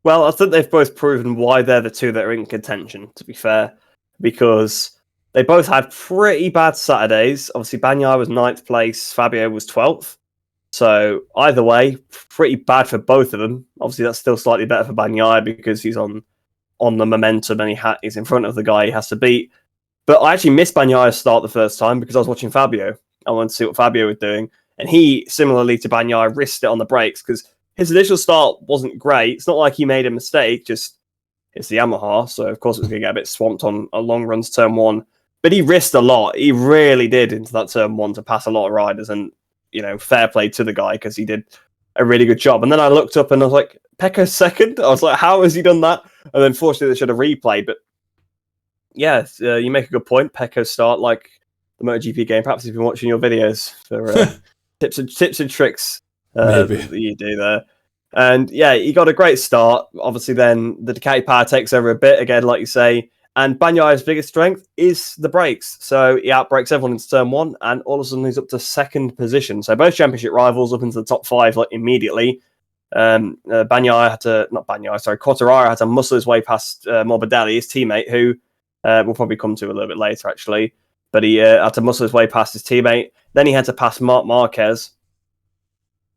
Well, I think they've both proven why they're the two that are in contention, to be fair, because they both had pretty bad Saturdays. Obviously, Bagnaia was 9th place, Fabio was 12th. So either way, pretty bad for both of them. Obviously, that's still slightly better for Bagnaia because he's on the momentum and he's in front of the guy he has to beat. But I actually missed Bagnaia's start the first time because I was watching Fabio. I wanted to see what Fabio was doing. And he, similarly to Bagnaia, risked it on the brakes because his initial start wasn't great. It's not like he made a mistake, just it's the Yamaha. So, of course, it was going to get a bit swamped on a long run to turn 1. But he risked a lot. He really did into that turn 1 to pass a lot of riders. And, fair play to the guy because he did a really good job. And then I looked up and I was like, Pecco's second? I was like, how has he done that? And then, fortunately, they should have replayed. But, yeah, you make a good point. Pecco's start, like the MotoGP game. Perhaps you've been watching your videos for tips and tricks that you do there. And, yeah, he got a great start. Obviously, then the Ducati power takes over a bit, again, like you say. And Bagnaia's biggest strength is the brakes. So he outbrakes everyone into turn 1, and all of a sudden he's up to second position. So both championship rivals up into the top 5 immediately. Quartararo had to muscle his way past Morbidelli, his teammate, who We'll probably come to a little bit later, actually. But he had to muscle his way past his teammate. Then he had to pass Marc Marquez.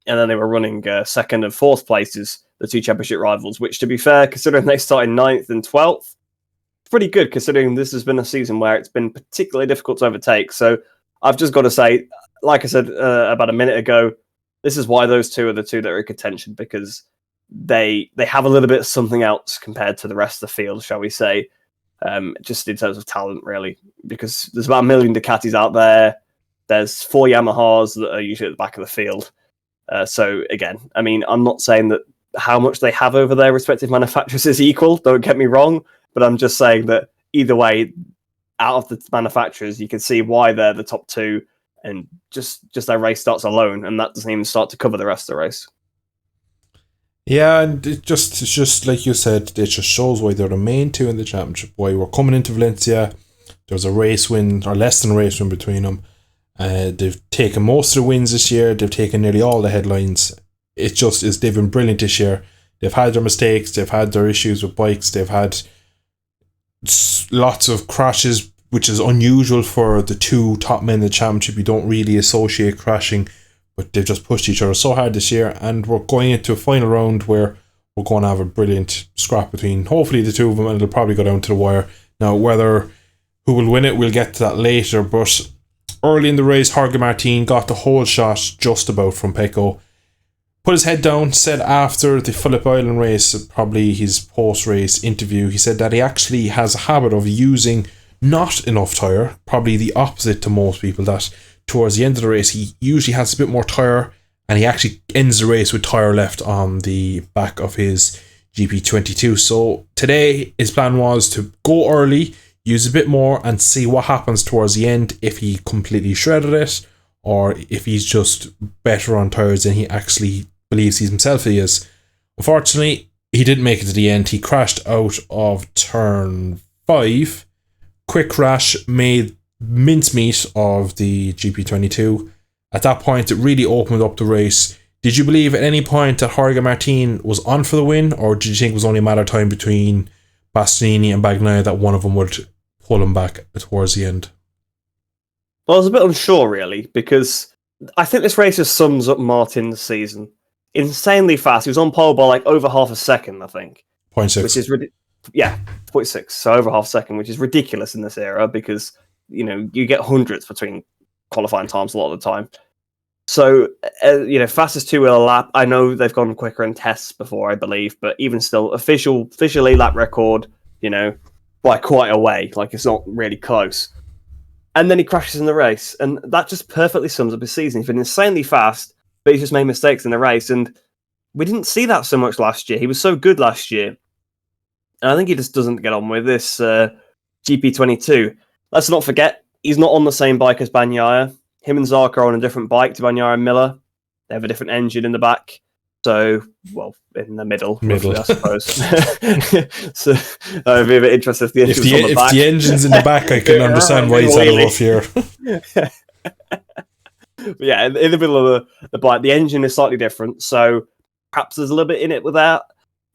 And then they were running second and fourth places, the two championship rivals, which, to be fair, considering they started 9th and 12th, pretty good considering this has been a season where it's been particularly difficult to overtake. So I've just got to say, like I said about a minute ago, this is why those two are the two that are in contention, because they have a little bit of something else compared to the rest of the field, shall we say, just in terms of talent, really, because there's about 1 million Ducatis out there. There's 4 Yamahas that are usually at the back of the field. So again, I mean, I'm not saying that how much they have over their respective manufacturers is equal, don't get me wrong, but I'm just saying that either way, out of the manufacturers, you can see why they're the top two, and just their race starts alone, and that doesn't even start to cover the rest of the race. Yeah, and it's just like you said, it just shows why they're the main two in the championship, why we're coming into Valencia. There's a race win, or less than a race win between them. They've taken most of the wins this year. They've taken nearly all the headlines. It just is, they've been brilliant this year. They've had their mistakes. They've had their issues with bikes. They've had lots of crashes, which is unusual for the two top men in the championship. You don't really associate crashing, but they've just pushed each other so hard this year. And we're going into a final round where we're going to have a brilliant scrap between, hopefully, the two of them, and it'll probably go down to the wire. Now, who will win it, we'll get to that later, but early in the race, Jorge Martin got the whole shot just about from Pecco. Put his head down, said after the Phillip Island race, probably his post-race interview, he said that he actually has a habit of using not enough tyre, probably the opposite to most people, that towards the end of the race he usually has a bit more tyre, and he actually ends the race with tyre left on the back of his GP22. So today his plan was to go early, use a bit more, and see what happens towards the end, if he completely shredded it, or if he's just better on tyres than he actually believes himself he is. Unfortunately, he didn't make it to the end. He crashed out of turn 5. Quick crash, made mincemeat of the GP22. At that point, it really opened up the race. Did you believe at any point that Jorge Martin was on for the win, or did you think it was only a matter of time between Bastianini and Bagnaia that one of them would pull him back towards the end? Well, I was a bit unsure, really, because I think this race just sums up Martin's season. Insanely fast. He was on pole by like over half a second, I think. 0.6. Which is 0.6. So over half a second, which is ridiculous in this era, because you get hundreds between qualifying times a lot of the time. So fastest 2-wheel lap. I know they've gone quicker in tests before, I believe, but even still, officially lap record, by quite a way. Like, it's not really close. And then he crashes in the race, and that just perfectly sums up his season. He's been insanely fast, but he's just made mistakes in the race, and we didn't see that so much last year. He was so good last year, and I think he just doesn't get on with this GP22. Let's not forget, he's not on the same bike as Bagnaia. Him and Zarco are on a different bike to Bagnaia and Miller. They have a different engine in the back. So, well, in the middle, roughly, I suppose. So, I'd be a bit interested if the engine's on the back. If the engine's in the back, I can understand why he's had a rough year. Yeah, in the middle of the bike, the engine is slightly different, so perhaps there's a little bit in it with that.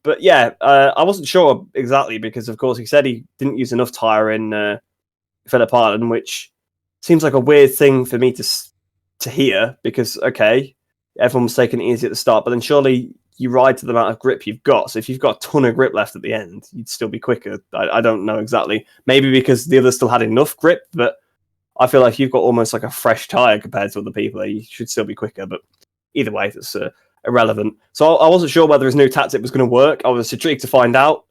But yeah, I wasn't sure exactly, because, of course, he said he didn't use enough tyre in Phillip Island, which seems like a weird thing for me to hear, because, okay, everyone was taking it easy at the start, but then surely you ride to the amount of grip you've got. So if you've got a ton of grip left at the end, you'd still be quicker. I don't know exactly. Maybe because the others still had enough grip, but I feel like you've got almost like a fresh tyre compared to other people. You should still be quicker, but either way, that's irrelevant. So I wasn't sure whether his new tactic was going to work. I was intrigued to find out.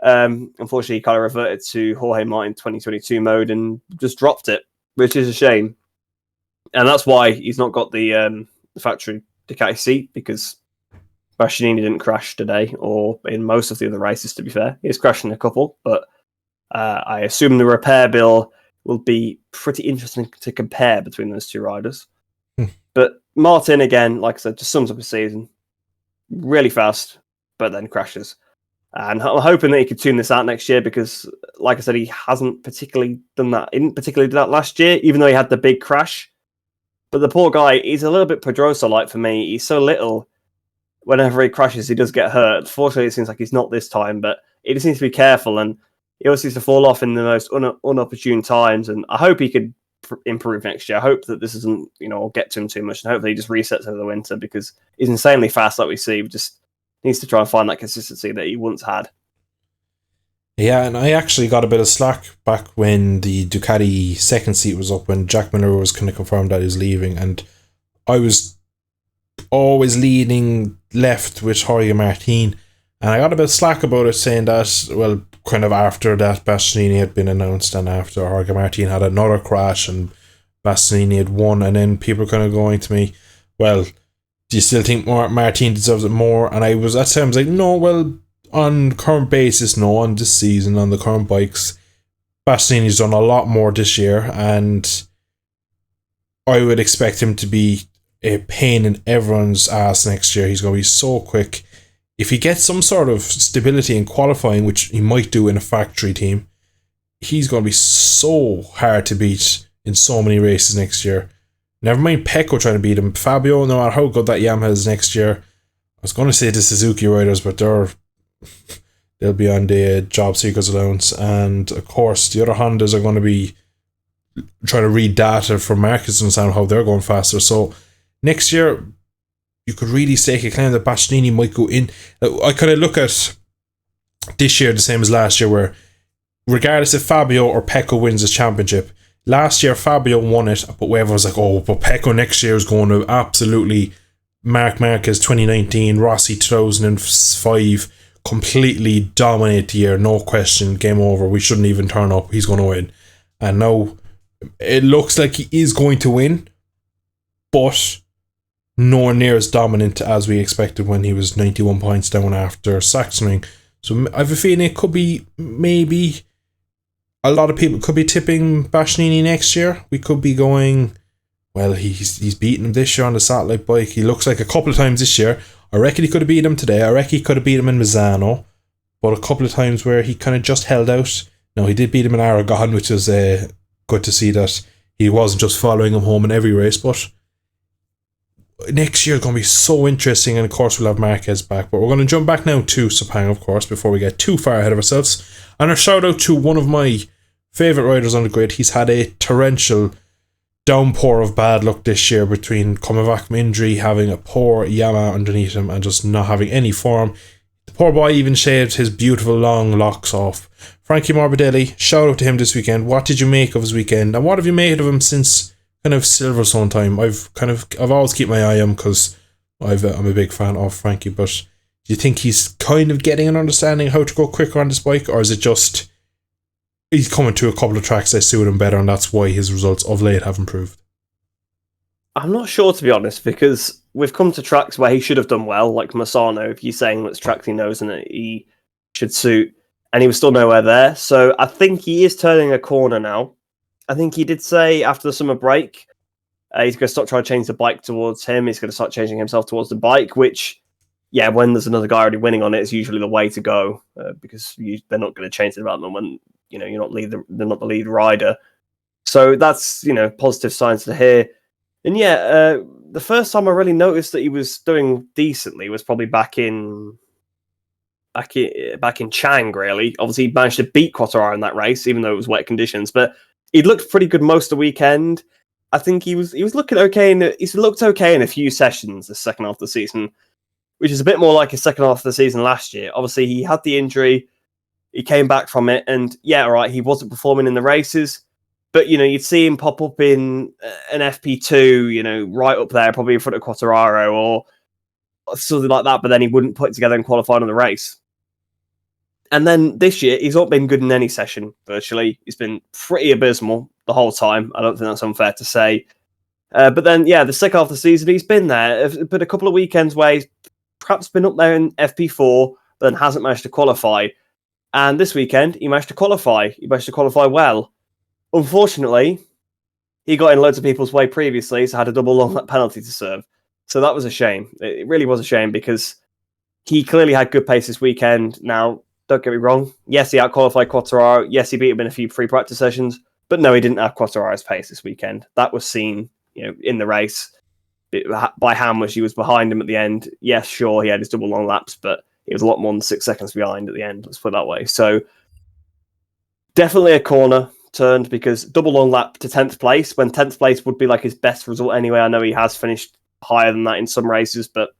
Unfortunately, he kind of reverted to Jorge Martin 2022 mode and just dropped it, which is a shame. And that's why he's not got the factory Ducati seat, because Bastianini didn't crash today, or in most of the other races, to be fair. He's crashed in a couple, but I assume the repair bill will be pretty interesting to compare between those two riders. But Martin, again, like I said, just sums up his season. Really fast, but then crashes. And I'm hoping that he could tune this out next year, because, like I said, he hasn't particularly done that. He didn't particularly do that last year, even though he had the big crash. But the poor guy, he's a little bit Pedrosa-like for me. He's so little. Whenever he crashes, he does get hurt. Fortunately, it seems like he's not this time, but he just needs to be careful. And he always seems to fall off in the most unopportune times. And I hope he could improve next year. I hope that this isn't, get to him too much, and hopefully he just resets over the winter, because he's insanely fast, like we see. He just needs to try and find that consistency that he once had. Yeah, and I actually got a bit of slack back when the Ducati second seat was up, when Jack Miller was kind of confirmed that he was leaving, and I was always leaning left with Jorge Martin, and I got a bit of slack about it, saying that, well, kind of after that Bastianini had been announced, and after Jorge Martin had another crash and Bastianini had won, and then people were kind of going to me, well, do you still think Martin deserves it more? And I was at times like, no, well, on current basis, no, on this season, on the current bikes, Bastianini's done a lot more this year, and I would expect him to be a pain in everyone's ass next year. He's going to be so quick. If he gets some sort of stability in qualifying, which he might do in a factory team, he's going to be so hard to beat in so many races next year. Never mind Pecco trying to beat him. Fabio, no matter how good that Yamaha is next year, I was going to say the Suzuki riders, but they'll be on the job seekers allowance, and of course the other Hondas are going to be trying to read data from markets and understand how they're going faster. So next year you could really stake a claim that Bastianini might go in. I kind of look at this year the same as last year, where regardless if Fabio or Pecco wins the championship, last year Fabio won it, but everyone was like, oh, but Pecco next year is going to absolutely Marc Marquez 2019, Rossi 2005, completely dominate the year, no question, game over, we shouldn't even turn up, he's going to win. And now it looks like he is going to win, but nowhere near as dominant as we expected when he was 91 points down after Sachsenring. So I have a feeling it could be, maybe a lot of people could be tipping Bastianini next year. We could be going, well, he's beaten him this year on the satellite bike. He looks like a couple of times this year. I reckon he could have beat him today. I reckon he could have beat him in Misano, but a couple of times where he kind of just held out. No, he did beat him in Aragon, which is good to see that he wasn't just following him home in every race. But next year is going to be so interesting, and of course we'll have Marquez back. But we're going to jump back now to Sepang, of course, before we get too far ahead of ourselves. And a shout out to one of my favourite riders on the grid. He's had a torrential downpour of bad luck this year, between coming back from injury, having a poor Yamaha underneath him, and just not having any form. The poor boy even shaved his beautiful long locks off. Frankie Morbidelli, shout out to him this weekend. What did you make of his weekend, and what have you made of him since kind of Silverstone time? I've always keep my eye on him, because I'm a big fan of Frankie. But do you think he's kind of getting an understanding how to go quicker on this bike, or is it just he's coming to a couple of tracks that suit him better, and that's why his results of late have improved? I'm not sure, to be honest, because we've come to tracks where he should have done well, like Misano, if you're saying that's tracks he knows and that he should suit, and he was still nowhere there. So I think he is turning a corner now. I think he did say after the summer break, he's going to stop trying to change the bike towards him. He's going to start changing himself towards the bike, which, yeah, when there's another guy already winning on it, is usually the way to go, because they're not going to change the development when they're not the lead rider. So that's positive signs to hear. And yeah, the first time I really noticed that he was doing decently was probably back in Chang. Really, obviously he managed to beat Quattararo in that race, even though it was wet conditions. But he looked pretty good most of the weekend. I think he was looking okay, he's looked okay in a few sessions the second half of the season, which is a bit more like his second half of the season last year. Obviously, he had the injury, he came back from it, and yeah, all right, he wasn't performing in the races, but you'd see him pop up in an FP2, right up there, probably in front of Quattararo or something like that. But then he wouldn't put it together and qualify on the race. And then this year, he's not been good in any session, virtually. He's been pretty abysmal the whole time. I don't think that's unfair to say. But then, yeah, the second half of the season, he's been there. But a couple of weekends where he's perhaps been up there in FP4, but then hasn't managed to qualify. And this weekend, he managed to qualify. He managed to qualify well. Unfortunately, he got in loads of people's way previously, so had a double long lap penalty to serve. So that was a shame. It really was a shame, because he clearly had good pace this weekend. Now, don't get me wrong. Yes, he outqualified Quattararo. Yes, he beat him in a few free practice sessions. But no, he didn't have Quattararo's pace this weekend. That was seen, in the race by how much he was behind him at the end. Yes, sure, he had his double long laps, but he was a lot more than 6 seconds behind at the end. Let's put it that way. So Definitely a corner turned, because double long lap to 10th place, when 10th place would be like his best result anyway. I know he has finished higher than that in some races, but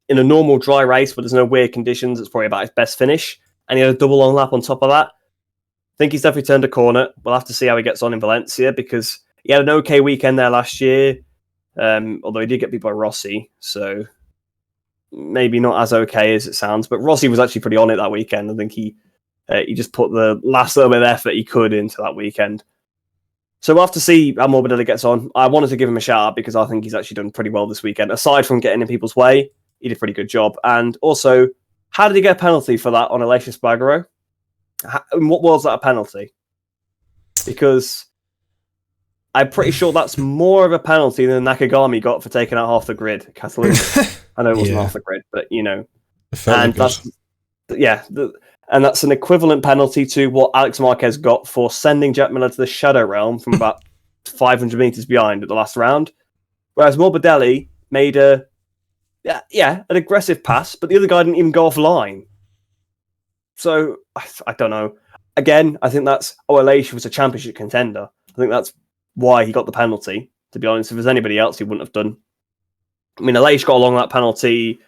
in a normal dry race where there's no weird conditions, it's probably about his best finish. And he had a double long lap on top of that. I think he's definitely turned a corner. We'll have to see how he gets on in Valencia, because he had an okay weekend there last year, although he did get beat by Rossi, so maybe not as okay as it sounds. But Rossi was actually pretty on it that weekend. I think he just put the last little bit of effort he could into that weekend. So we'll have to see how Morbidelli gets on. I wanted to give him a shout out because I think he's actually done pretty well this weekend. Aside from getting in people's way, he did a pretty good job. And also, how did he get a penalty for that on Maylasian Spargaro? In what was that a penalty? Because I'm pretty sure that's more of a penalty than Nakagami got for taking out half the grid. Catalunya. I know it wasn't half the grid, but and that's and that's an equivalent penalty to what Alex Marquez got for sending Jack Miller to the Shadow Realm from about 500 meters behind at the last round. Whereas Morbidelli made an aggressive pass, but the other guy didn't even go offline. So I don't know. Again, I think that's Malaysia was a championship contender. I think that's why he got the penalty. To be honest, if there's anybody else, he wouldn't have done. I mean, Malaysia got along that penalty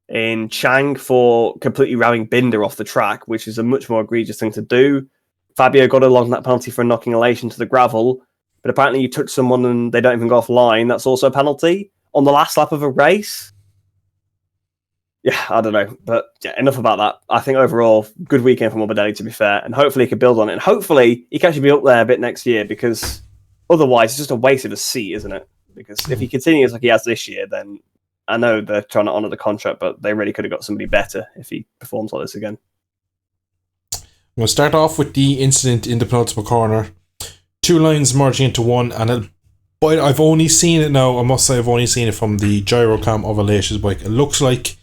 in Chang for completely ramming Binder off the track, which is a much more egregious thing to do. Fabio got along that penalty for knocking Malaysia into the gravel, but apparently you touch someone and they don't even go offline. That's also a penalty on the last lap of a race. Yeah, I don't know. But yeah, enough about that. I think overall, good weekend for Morbidelli, to be fair. And hopefully he can build on it. And hopefully he can actually be up there a bit next year, because otherwise it's just a waste of a seat, isn't it? Because if he continues like he has this year, then I know they're trying to honour the contract, but they really could have got somebody better if he performs like this again. We'll start off with the incident in the penultimate corner. Two lines merging into one, and but I've only seen it now. I must say I've only seen it from the gyrocam of Alesia's bike. It looks like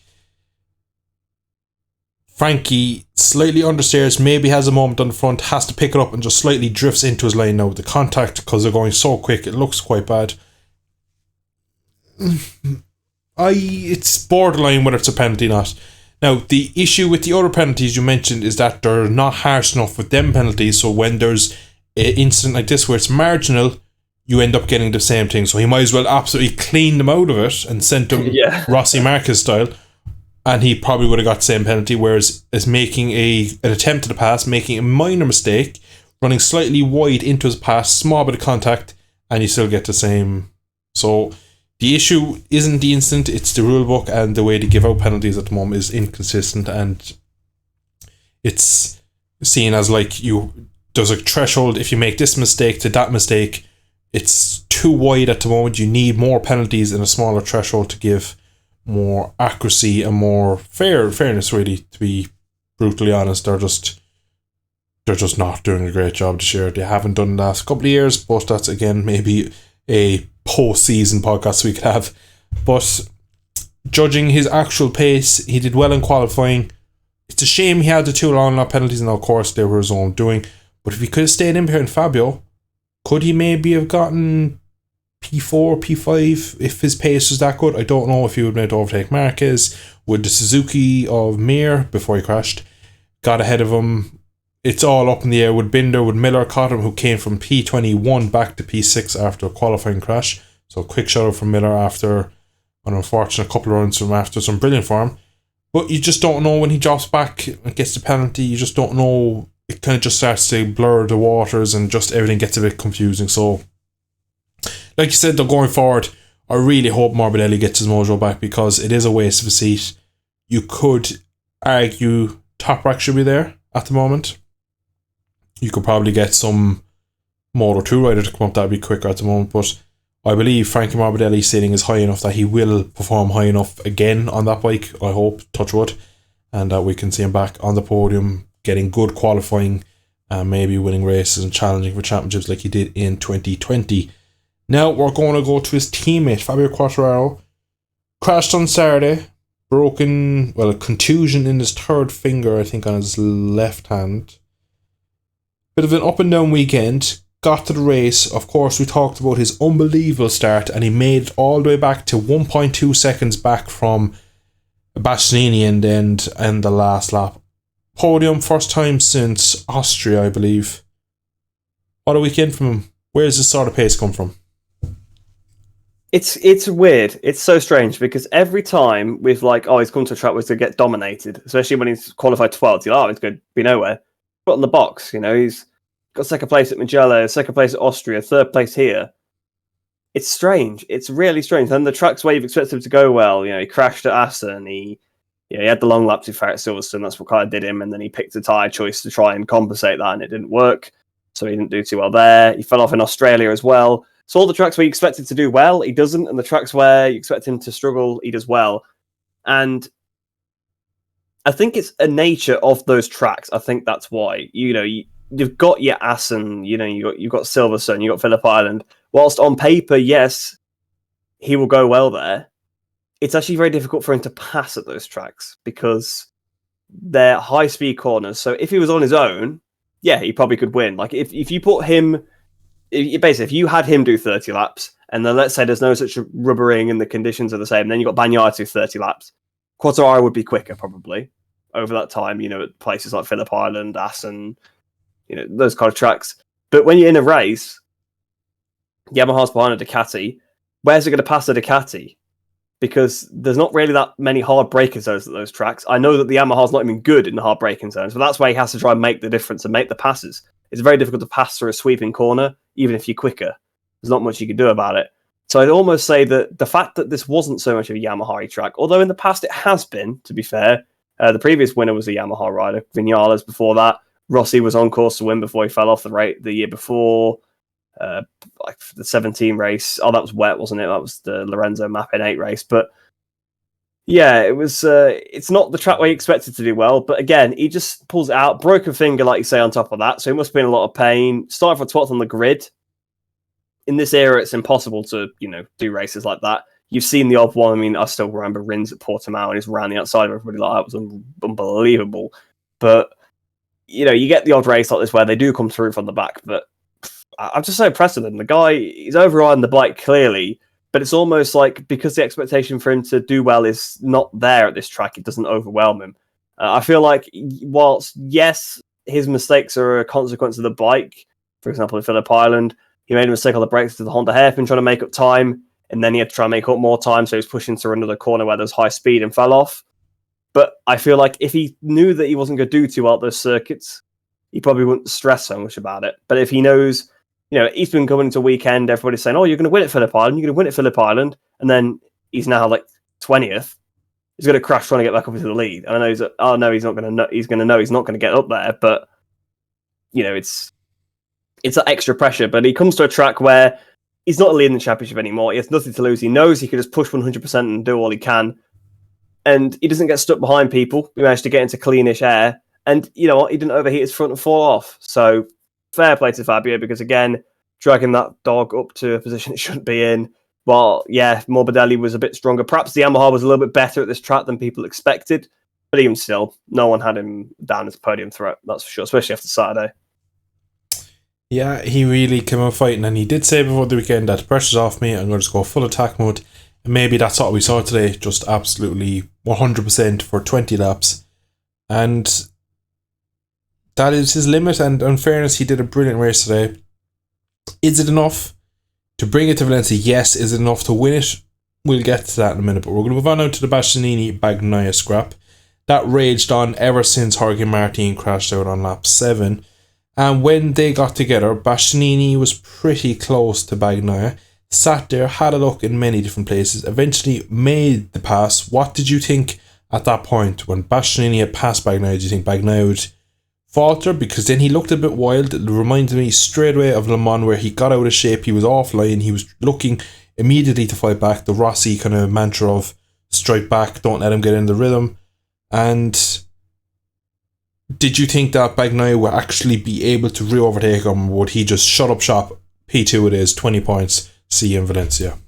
Frankie slightly understeers, maybe has a moment on the front, has to pick it up and just slightly drifts into his lane now with the contact, because they're going so quick. It looks quite bad. It's borderline whether it's a penalty or not. Now, the issue with the other penalties you mentioned is that they're not harsh enough with them penalties, so when there's an incident like this where it's marginal, you end up getting the same thing. So he might as well absolutely clean them out of it and sent them Rossi Marquez style, and he probably would have got the same penalty, whereas as making an attempt at a pass, making a minor mistake, running slightly wide into his pass, small bit of contact, and you still get the same. So the issue isn't the incident, it's the rule book, and the way to give out penalties at the moment is inconsistent, and it's seen as like there's a threshold. If you make this mistake to that mistake, it's too wide at the moment. You need more penalties and a smaller threshold to give more accuracy and more fairness, really, to be brutally honest. They're just not doing a great job this year. They haven't done the last couple of years, but that's again maybe a post-season podcast we could have. But judging his actual pace, he did well in qualifying. It's a shame he had the two long lap penalties, and of course they were his own doing. But if he could have stayed in behind Fabio, could he maybe have gotten P4, P5 if his pace was that good? I don't know if he would have been able to overtake Marquez. Would the Suzuki of Mir, before he crashed, got ahead of him? It's all up in the air. Would Binder, would Miller caught him, who came from P21 back to P6 after a qualifying crash? So a quick shout out from Miller after an unfortunate couple of runs from after some brilliant form. But you just don't know when he drops back and gets the penalty. You just don't know. It kind of just starts to blur the waters and just everything gets a bit confusing. So, like you said, though, going forward, I really hope Morbidelli gets his mojo back, because it is a waste of a seat. You could argue Top Rack should be there at the moment. You could probably get some Moto2 rider to come up, that would be quicker at the moment, but I believe Frankie Morbidelli's ceiling is high enough that he will perform high enough again on that bike, I hope, touch wood, and that we can see him back on the podium, getting good qualifying, and maybe winning races and challenging for championships like he did in 2020. Now we're going to go to his teammate, Fabio Quartararo. Crashed on Saturday, a contusion in his third finger, I think, on his left hand. Bit of an up and down weekend. Got to the race. Of course, we talked about his unbelievable start, and he made it all the way back to 1.2 seconds back from Bastianini and the last lap. podium, first time since Austria, I believe. What a weekend from him. Where does this sort of pace come from? It's weird. It's so strange because every time we've he's come to a track where he's going to get dominated, especially when he's qualified 12th, you're like, it's going to be nowhere. But in the box, he's got second place at Mugello, second place at Austria, third place here. It's strange. It's really strange. And the tracks where you've expected him to go well, he crashed at Assen. He had the long lap to fair at Silverstone. That's what kind of did him. And then he picked a tyre choice to try and compensate that, and it didn't work. So he didn't do too well there. He fell off in Australia as well. So all the tracks where you expect him to do well, he doesn't. And the tracks where you expect him to struggle, he does well. And I think it's a nature of those tracks. I think that's why. You've got your Assen, you've got Silverstone, you've got Phillip Island. Whilst on paper, yes, he will go well there, it's actually very difficult for him to pass at those tracks because they're high-speed corners. So if he was on his own, yeah, he probably could win. Like, if you put him... if you had him do 30 laps, and then let's say there's no such rubbering and the conditions are the same, then you've got Bagnaia do 30 laps, Quartararo would be quicker, probably, over that time, at places like Phillip Island, Assen, those kind of tracks. But when you're in a race... Yamaha's behind a Ducati. Where's it going to pass a Ducati? Because there's not really that many hard braking zones at those tracks. I know that the Yamaha's not even good in the hard braking zones, but that's where he has to try and make the difference and make the passes. It's very difficult to pass through a sweeping corner, even if you're quicker. There's not much you can do about it. So I'd almost say that the fact that this wasn't so much of a Yamaha track, although in the past it has been, to be fair, the previous winner was a Yamaha rider, Vinales before that. Rossi was on course to win before he fell off the year before. The 17 race. Oh, that was wet, wasn't it? That was the Lorenzo Mappin 8 race. But yeah, it was. It's not the track where you expected to do well. But again, he just pulls it out. Broken finger, like you say, on top of that. So he must have been in a lot of pain. Starting for 12th on the grid. In this era, it's impossible to do races like that. You've seen the odd one. I mean, I still remember Rins at Portimao and he's around the outside of everybody like that. It was unbelievable. But you get the odd race like this where they do come through from the back, but I'm just so impressed with him. The guy, he's overriding the bike clearly, but it's almost like because the expectation for him to do well is not there at this track, it doesn't overwhelm him. I feel like whilst, yes, his mistakes are a consequence of the bike, for example, in Phillip Island, he made a mistake on the brakes to the Honda hairpin trying to make up time, and then he had to try and make up more time, so he was pushing through another corner where there's high speed and fell off. But I feel like if he knew that he wasn't going to do too well at those circuits, he probably wouldn't stress so much about it. But if he knows... he's been coming into a weekend, everybody's saying, oh, you're going to win at Phillip Island, and then he's now 20th. He's going to crash trying to get back up into the lead. And I know he's not going to know, he's not going to get up there, but, it's that extra pressure. But he comes to a track where he's not leading the championship anymore. He has nothing to lose. He knows he can just push 100% and do all he can. And he doesn't get stuck behind people. He managed to get into cleanish air. And you know what? He didn't overheat his front and fall off. So, fair play to Fabio, because again, dragging that dog up to a position it shouldn't be in. Well, yeah, Morbidelli was a bit stronger. Perhaps the Yamaha was a little bit better at this track than people expected. But even still, no one had him down as a podium threat, that's for sure, especially after Saturday. Yeah, he really came out fighting, and he did say before the weekend that the pressure's off me, I'm going to just go full attack mode. And maybe that's what we saw today, just absolutely 100% for 20 laps. And that is his limit, and in fairness, he did a brilliant race today. Is it enough to bring it to Valencia? Yes. Is it enough to win it? We'll get to that in a minute, but we're going to move on now to the Bastianini-Bagnaia scrap. That raged on ever since Jorge Martin crashed out on lap 7. And when they got together, Bastianini was pretty close to Bagnaia. Sat there, had a look in many different places, eventually made the pass. What did you think at that point when Bastianini had passed Bagnaia? Do you think Bagnaia would falter? Because then he looked a bit wild. It reminded me straight away of Le Mans, where he got out of shape, he was offline, he was looking immediately to fight back. The Rossi kind of mantra of strike back, don't let him get in the rhythm. And did you think that Bagnaia would actually be able to re-overtake him? Or would he just shut up shop? P2 it is, 20 points, see you in Valencia.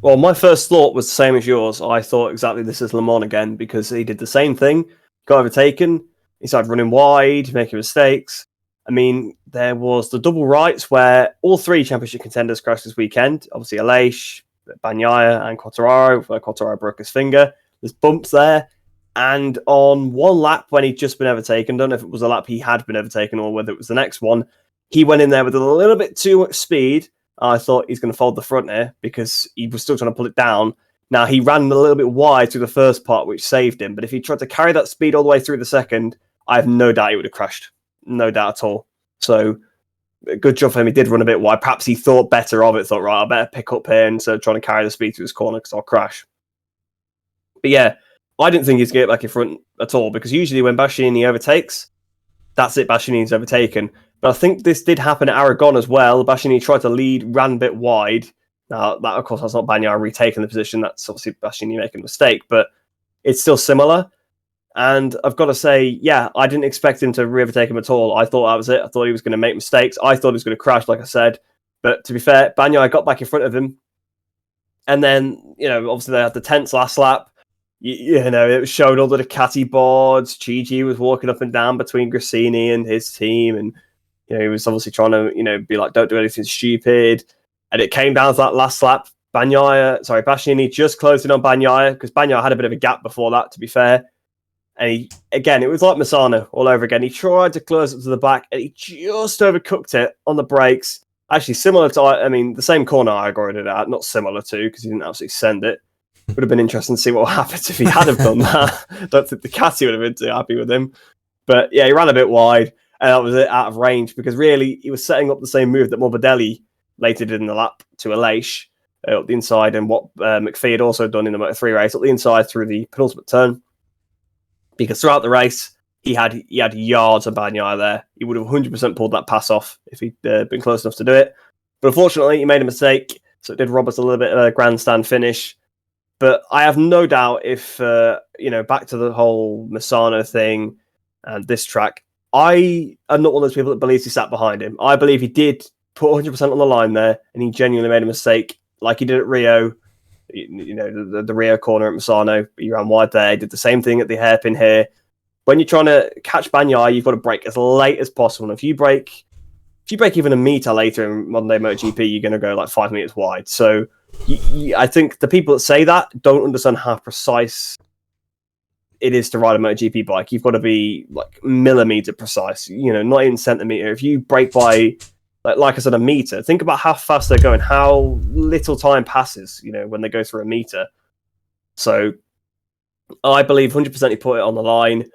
Well, my first thought was the same as yours. I thought exactly this is Le Mans again, because he did the same thing, got overtaken, he started running wide, making mistakes. I mean, there was the double rights where all three championship contenders crashed this weekend. Obviously, Aleix, Bagnaia and Quartararo, where Quartararo broke his finger. There's bumps there. And on one lap when he'd just been overtaken, don't know if it was a lap he had been overtaken or whether it was the next one, he went in there with a little bit too much speed. I thought he's going to fold the front here because he was still trying to pull it down. Now, he ran a little bit wide through the first part, which saved him. But if he tried to carry that speed all the way through the second, I have no doubt he would have crashed. No doubt at all. So, good job for him. He did run a bit wide. Perhaps he thought better of it. Thought, right, I better pick up here instead of trying to carry the speed through this corner because I'll crash. But yeah, I didn't think he'd get back in front at all because usually when Bastianini overtakes, that's it, Bastianini's overtaken. But I think this did happen at Aragon as well. Bastianini tried to lead, ran a bit wide. Now, that, of course, that's not Bagnaia retaking the position. That's obviously Bastianini making a mistake, but it's still similar. And I've got to say, yeah, I didn't expect him to re-overtake him at all. I thought that was it. I thought he was going to make mistakes. I thought he was going to crash, like I said. But to be fair, Bagnaia got back in front of him. And then, obviously they had the tense last lap. It showed all the Ducati boards. Gigi was walking up and down between Grassini and his team. And, he was obviously trying to, be like, don't do anything stupid. And it came down to that last lap. Bastianini just closed in on Bagnaia because Bagnaia had a bit of a gap before that, to be fair. And it was like Misano all over again. He tried to close it to the back and he just overcooked it on the brakes. Actually, similar to, the same corner Igor did out, not similar to because he didn't absolutely send it. Would have been interesting to see what happened if he had have done that. I don't think the Ducati would have been too happy with him. But yeah, he ran a bit wide and that was it, out of range because really he was setting up the same move that Morbidelli later did in the lap to Aleix up the inside and what McPhee had also done in the Moto3 race up the inside through the penultimate turn. Because throughout the race, he had yards of Bagnaia there. He would have 100% pulled that pass off if he'd been close enough to do it. But unfortunately, he made a mistake, so it did rob us a little bit of a grandstand finish. But I have no doubt if, back to the whole Misano thing and this track, I am not one of those people that believes he sat behind him. I believe he did put 100% on the line there, and he genuinely made a mistake, like he did at Rio. The Rio corner at Misano, he ran wide there. He did the same thing at the hairpin here. When you're trying to catch Bagnaia, you've got to brake as late as possible. And if you brake even a meter later in modern day MotoGP, you're going to go like 5 meters wide. So I think the people that say that don't understand how precise it is to ride a MotoGP bike. You've got to be like millimeter precise, not even centimeter. If you brake by like I said, a meter. Think about how fast they're going, how little time passes, when they go through a meter. So I believe 100% he put it on the line.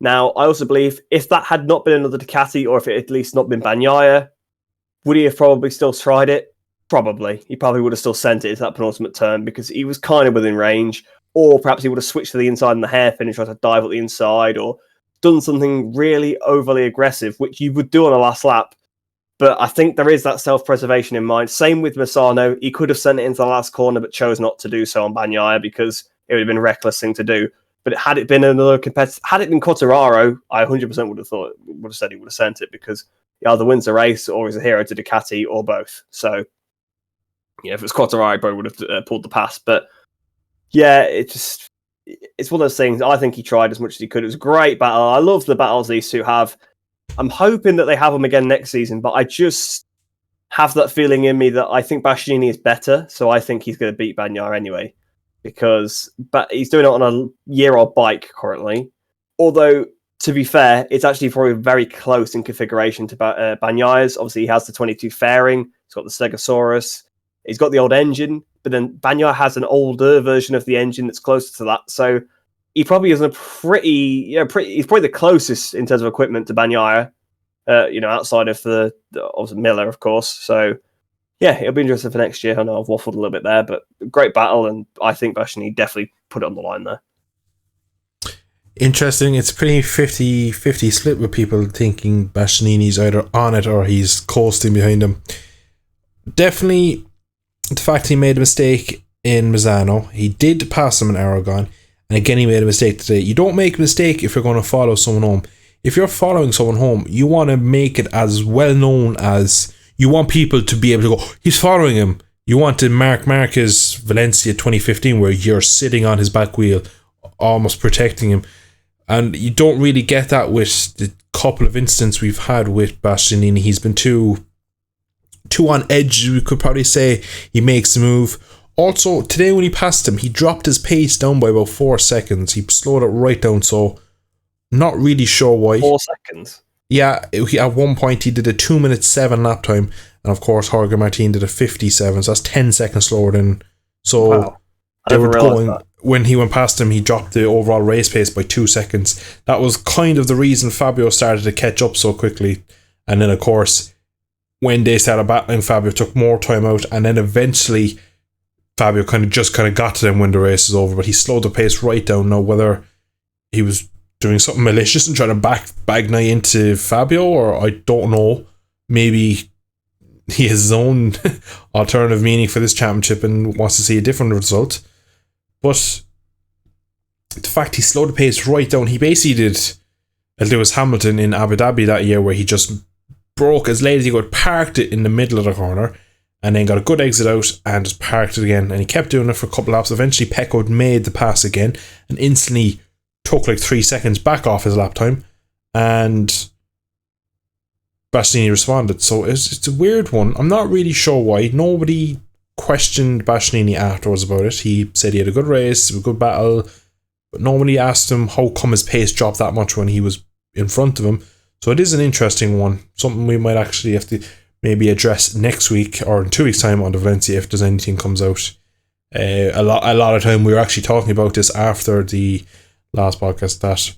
Now, I also believe if that had not been another Ducati, or if it had at least not been Bagnaia, would he have probably still tried it? Probably. He probably would have still sent it into that penultimate turn because he was kind of within range. Or perhaps he would have switched to the inside in the hairpin and tried to dive at the inside, or done something really overly aggressive, which you would do on a last lap. But I think there is that self-preservation in mind. Same with Misano. He could have sent it into the last corner, but chose not to do so on Bagnaia because it would have been a reckless thing to do. But had it been another competitor, had it been Quartararo, I 100% would have said he would have sent it because he either wins the race or is a hero to Ducati or both. So, if it was Quartararo, I probably would have pulled the pass. But yeah, it's one of those things. I think he tried as much as he could. It was a great battle. I love the battles these two have. I'm hoping that they have them again next season, but I just have that feeling in me that I think Bastianini is better, so I think he's going to beat Bagnaia anyway, because he's doing it on a year-old bike currently. Although, to be fair, it's actually probably very close in configuration to Bagnaia's. Obviously, he has the 22 fairing, he's got the Stegosaurus, he's got the old engine, but then Bagnaia has an older version of the engine that's closer to that, so he probably is he's probably the closest in terms of equipment to Bagnaia, outside of the obviously Miller, of course. So, yeah, it'll be interesting for next year. I know I've waffled a little bit there, but great battle, and I think Bastianini definitely put it on the line there. Interesting. It's pretty 50-50 split with people thinking Bastianini's either on it or he's coasting behind him. Definitely, the fact he made a mistake in Misano, he did pass him in Aragon. And again, he made a mistake today. You don't make a mistake if you're going to follow someone home. If you're following someone home, you want to make it as well known as you want people to be able to go, he's following him. You want to Marc Marquez Valencia 2015, where you're sitting on his back wheel, almost protecting him. And you don't really get that with the couple of instances we've had with Bastianini. He's been too on edge, we could probably say. He makes a move, Also, today when he passed him, he dropped his pace down by about 4 seconds. He slowed it right down, so not really sure why. 4 seconds? Yeah, at one point he did a 2:07 lap time, and of course Jorge Martin did a 57, so that's 10 seconds slower than. So wow. they were going, when he went past him, he dropped the overall race pace by 2 seconds. That was kind of the reason Fabio started to catch up so quickly. And then, of course, when they started battling, Fabio took more time out, and then eventually Fabio kind of got to them when the race was over, but he slowed the pace right down. Now, whether he was doing something malicious and trying to bagnite into Fabio, or I don't know, maybe he has his own alternative meaning for this championship and wants to see a different result. But the fact he slowed the pace right down, he basically did Lewis Hamilton in Abu Dhabi that year, where he just broke as late as he could, parked it in the middle of the corner, and then got a good exit out and just parked it again. And he kept doing it for a couple of laps. Eventually Pecco made the pass again and instantly took like 3 seconds back off his lap time, and Bastianini responded. So it's a weird one. I'm not really sure why. Nobody questioned Bastianini afterwards about it. He said he had a good race, a good battle, but nobody asked him how come his pace dropped that much when he was in front of him. So it is an interesting one. Something we might actually have to maybe address next week or in 2 weeks' time on the Valencia if there's anything comes out. A lot of time we were actually talking about this after the last podcast, that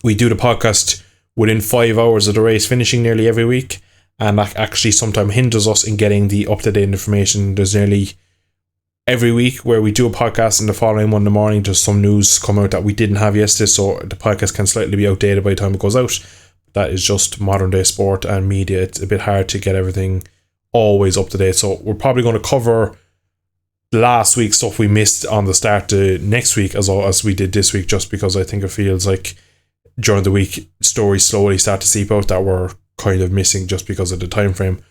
we do the podcast within 5 hours of the race finishing nearly every week, and that actually sometimes hinders us in getting the up-to-date information. There's nearly every week where we do a podcast and the following Monday morning there's some news come out that we didn't have yesterday, so the podcast can slightly be outdated by the time it goes out. That is just modern day sport and media. It's a bit hard to get everything always up to date, so we're probably going to cover last week's stuff we missed on the start to next week as well as we did this week, just because I think it feels like during the week stories slowly start to seep out that we're kind of missing just because of the time frame.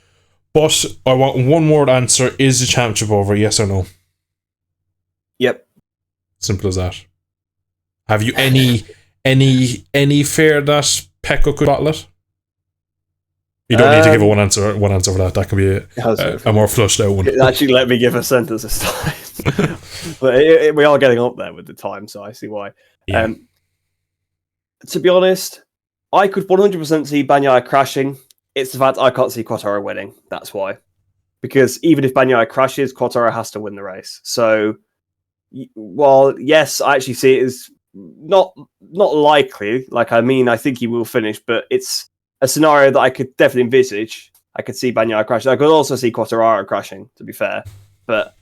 But I want one word answer: is the championship over? Yes or no? Yep. Simple as that. Have you any fear that Pecco could bottle it? You don't need to give a one answer for that. That can be a more flushed out one. Actually, let me give a sentence this time. But we are getting up there with the time, so I see why. Yeah. To be honest, I could 100% see Bagnaia crashing. It's the fact I can't see Quartararo winning. That's why. Because even if Bagnaia crashes, Quartararo has to win the race. So, while yes, I actually see it as not likely. I think he will finish, but it's a scenario that I could definitely envisage. I could see Bagnaia crashing. I could also see Quartararo crashing, to be fair. But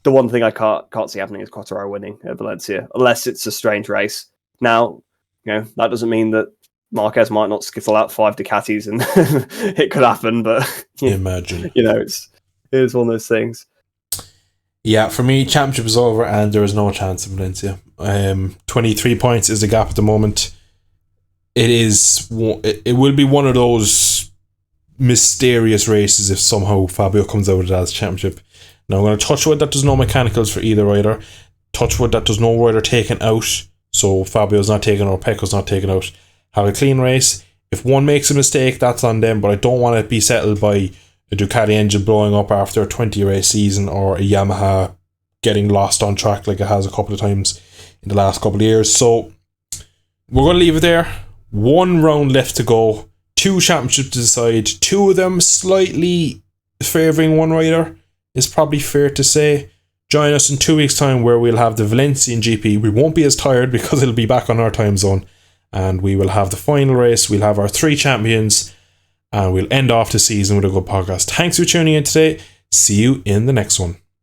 the one thing I can't see happening is Quartararo winning at Valencia, unless it's a strange race. Now, that doesn't mean that Marquez might not skiffle out 5 Ducatis and it could happen, but imagine. It's one of those things. Yeah, for me, championship is over and there is no chance in Valencia. 23 points is the gap at the moment. It will be one of those mysterious races if somehow Fabio comes out with it as championship. Now I'm going to touch wood that there's no mechanicals for either rider. Touch wood that there's no rider taken out. So Fabio's not taken out, Pecco's not taken out. Have a clean race. If one makes a mistake, that's on them, but I don't want it to be settled by a Ducati engine blowing up after a 20 race season or a Yamaha getting lost on track like it has a couple of times in the last couple of years. So we're going to leave it there. 1 round left to go. 2 championships to decide. 2 of them slightly favouring one rider is probably fair to say. Join us in 2 weeks' time where we'll have the Valencian GP. We won't be as tired because it'll be back on our time zone. And we will have the final race. We'll have our 3 champions. And we'll end off the season with a good podcast. Thanks for tuning in today. See you in the next one.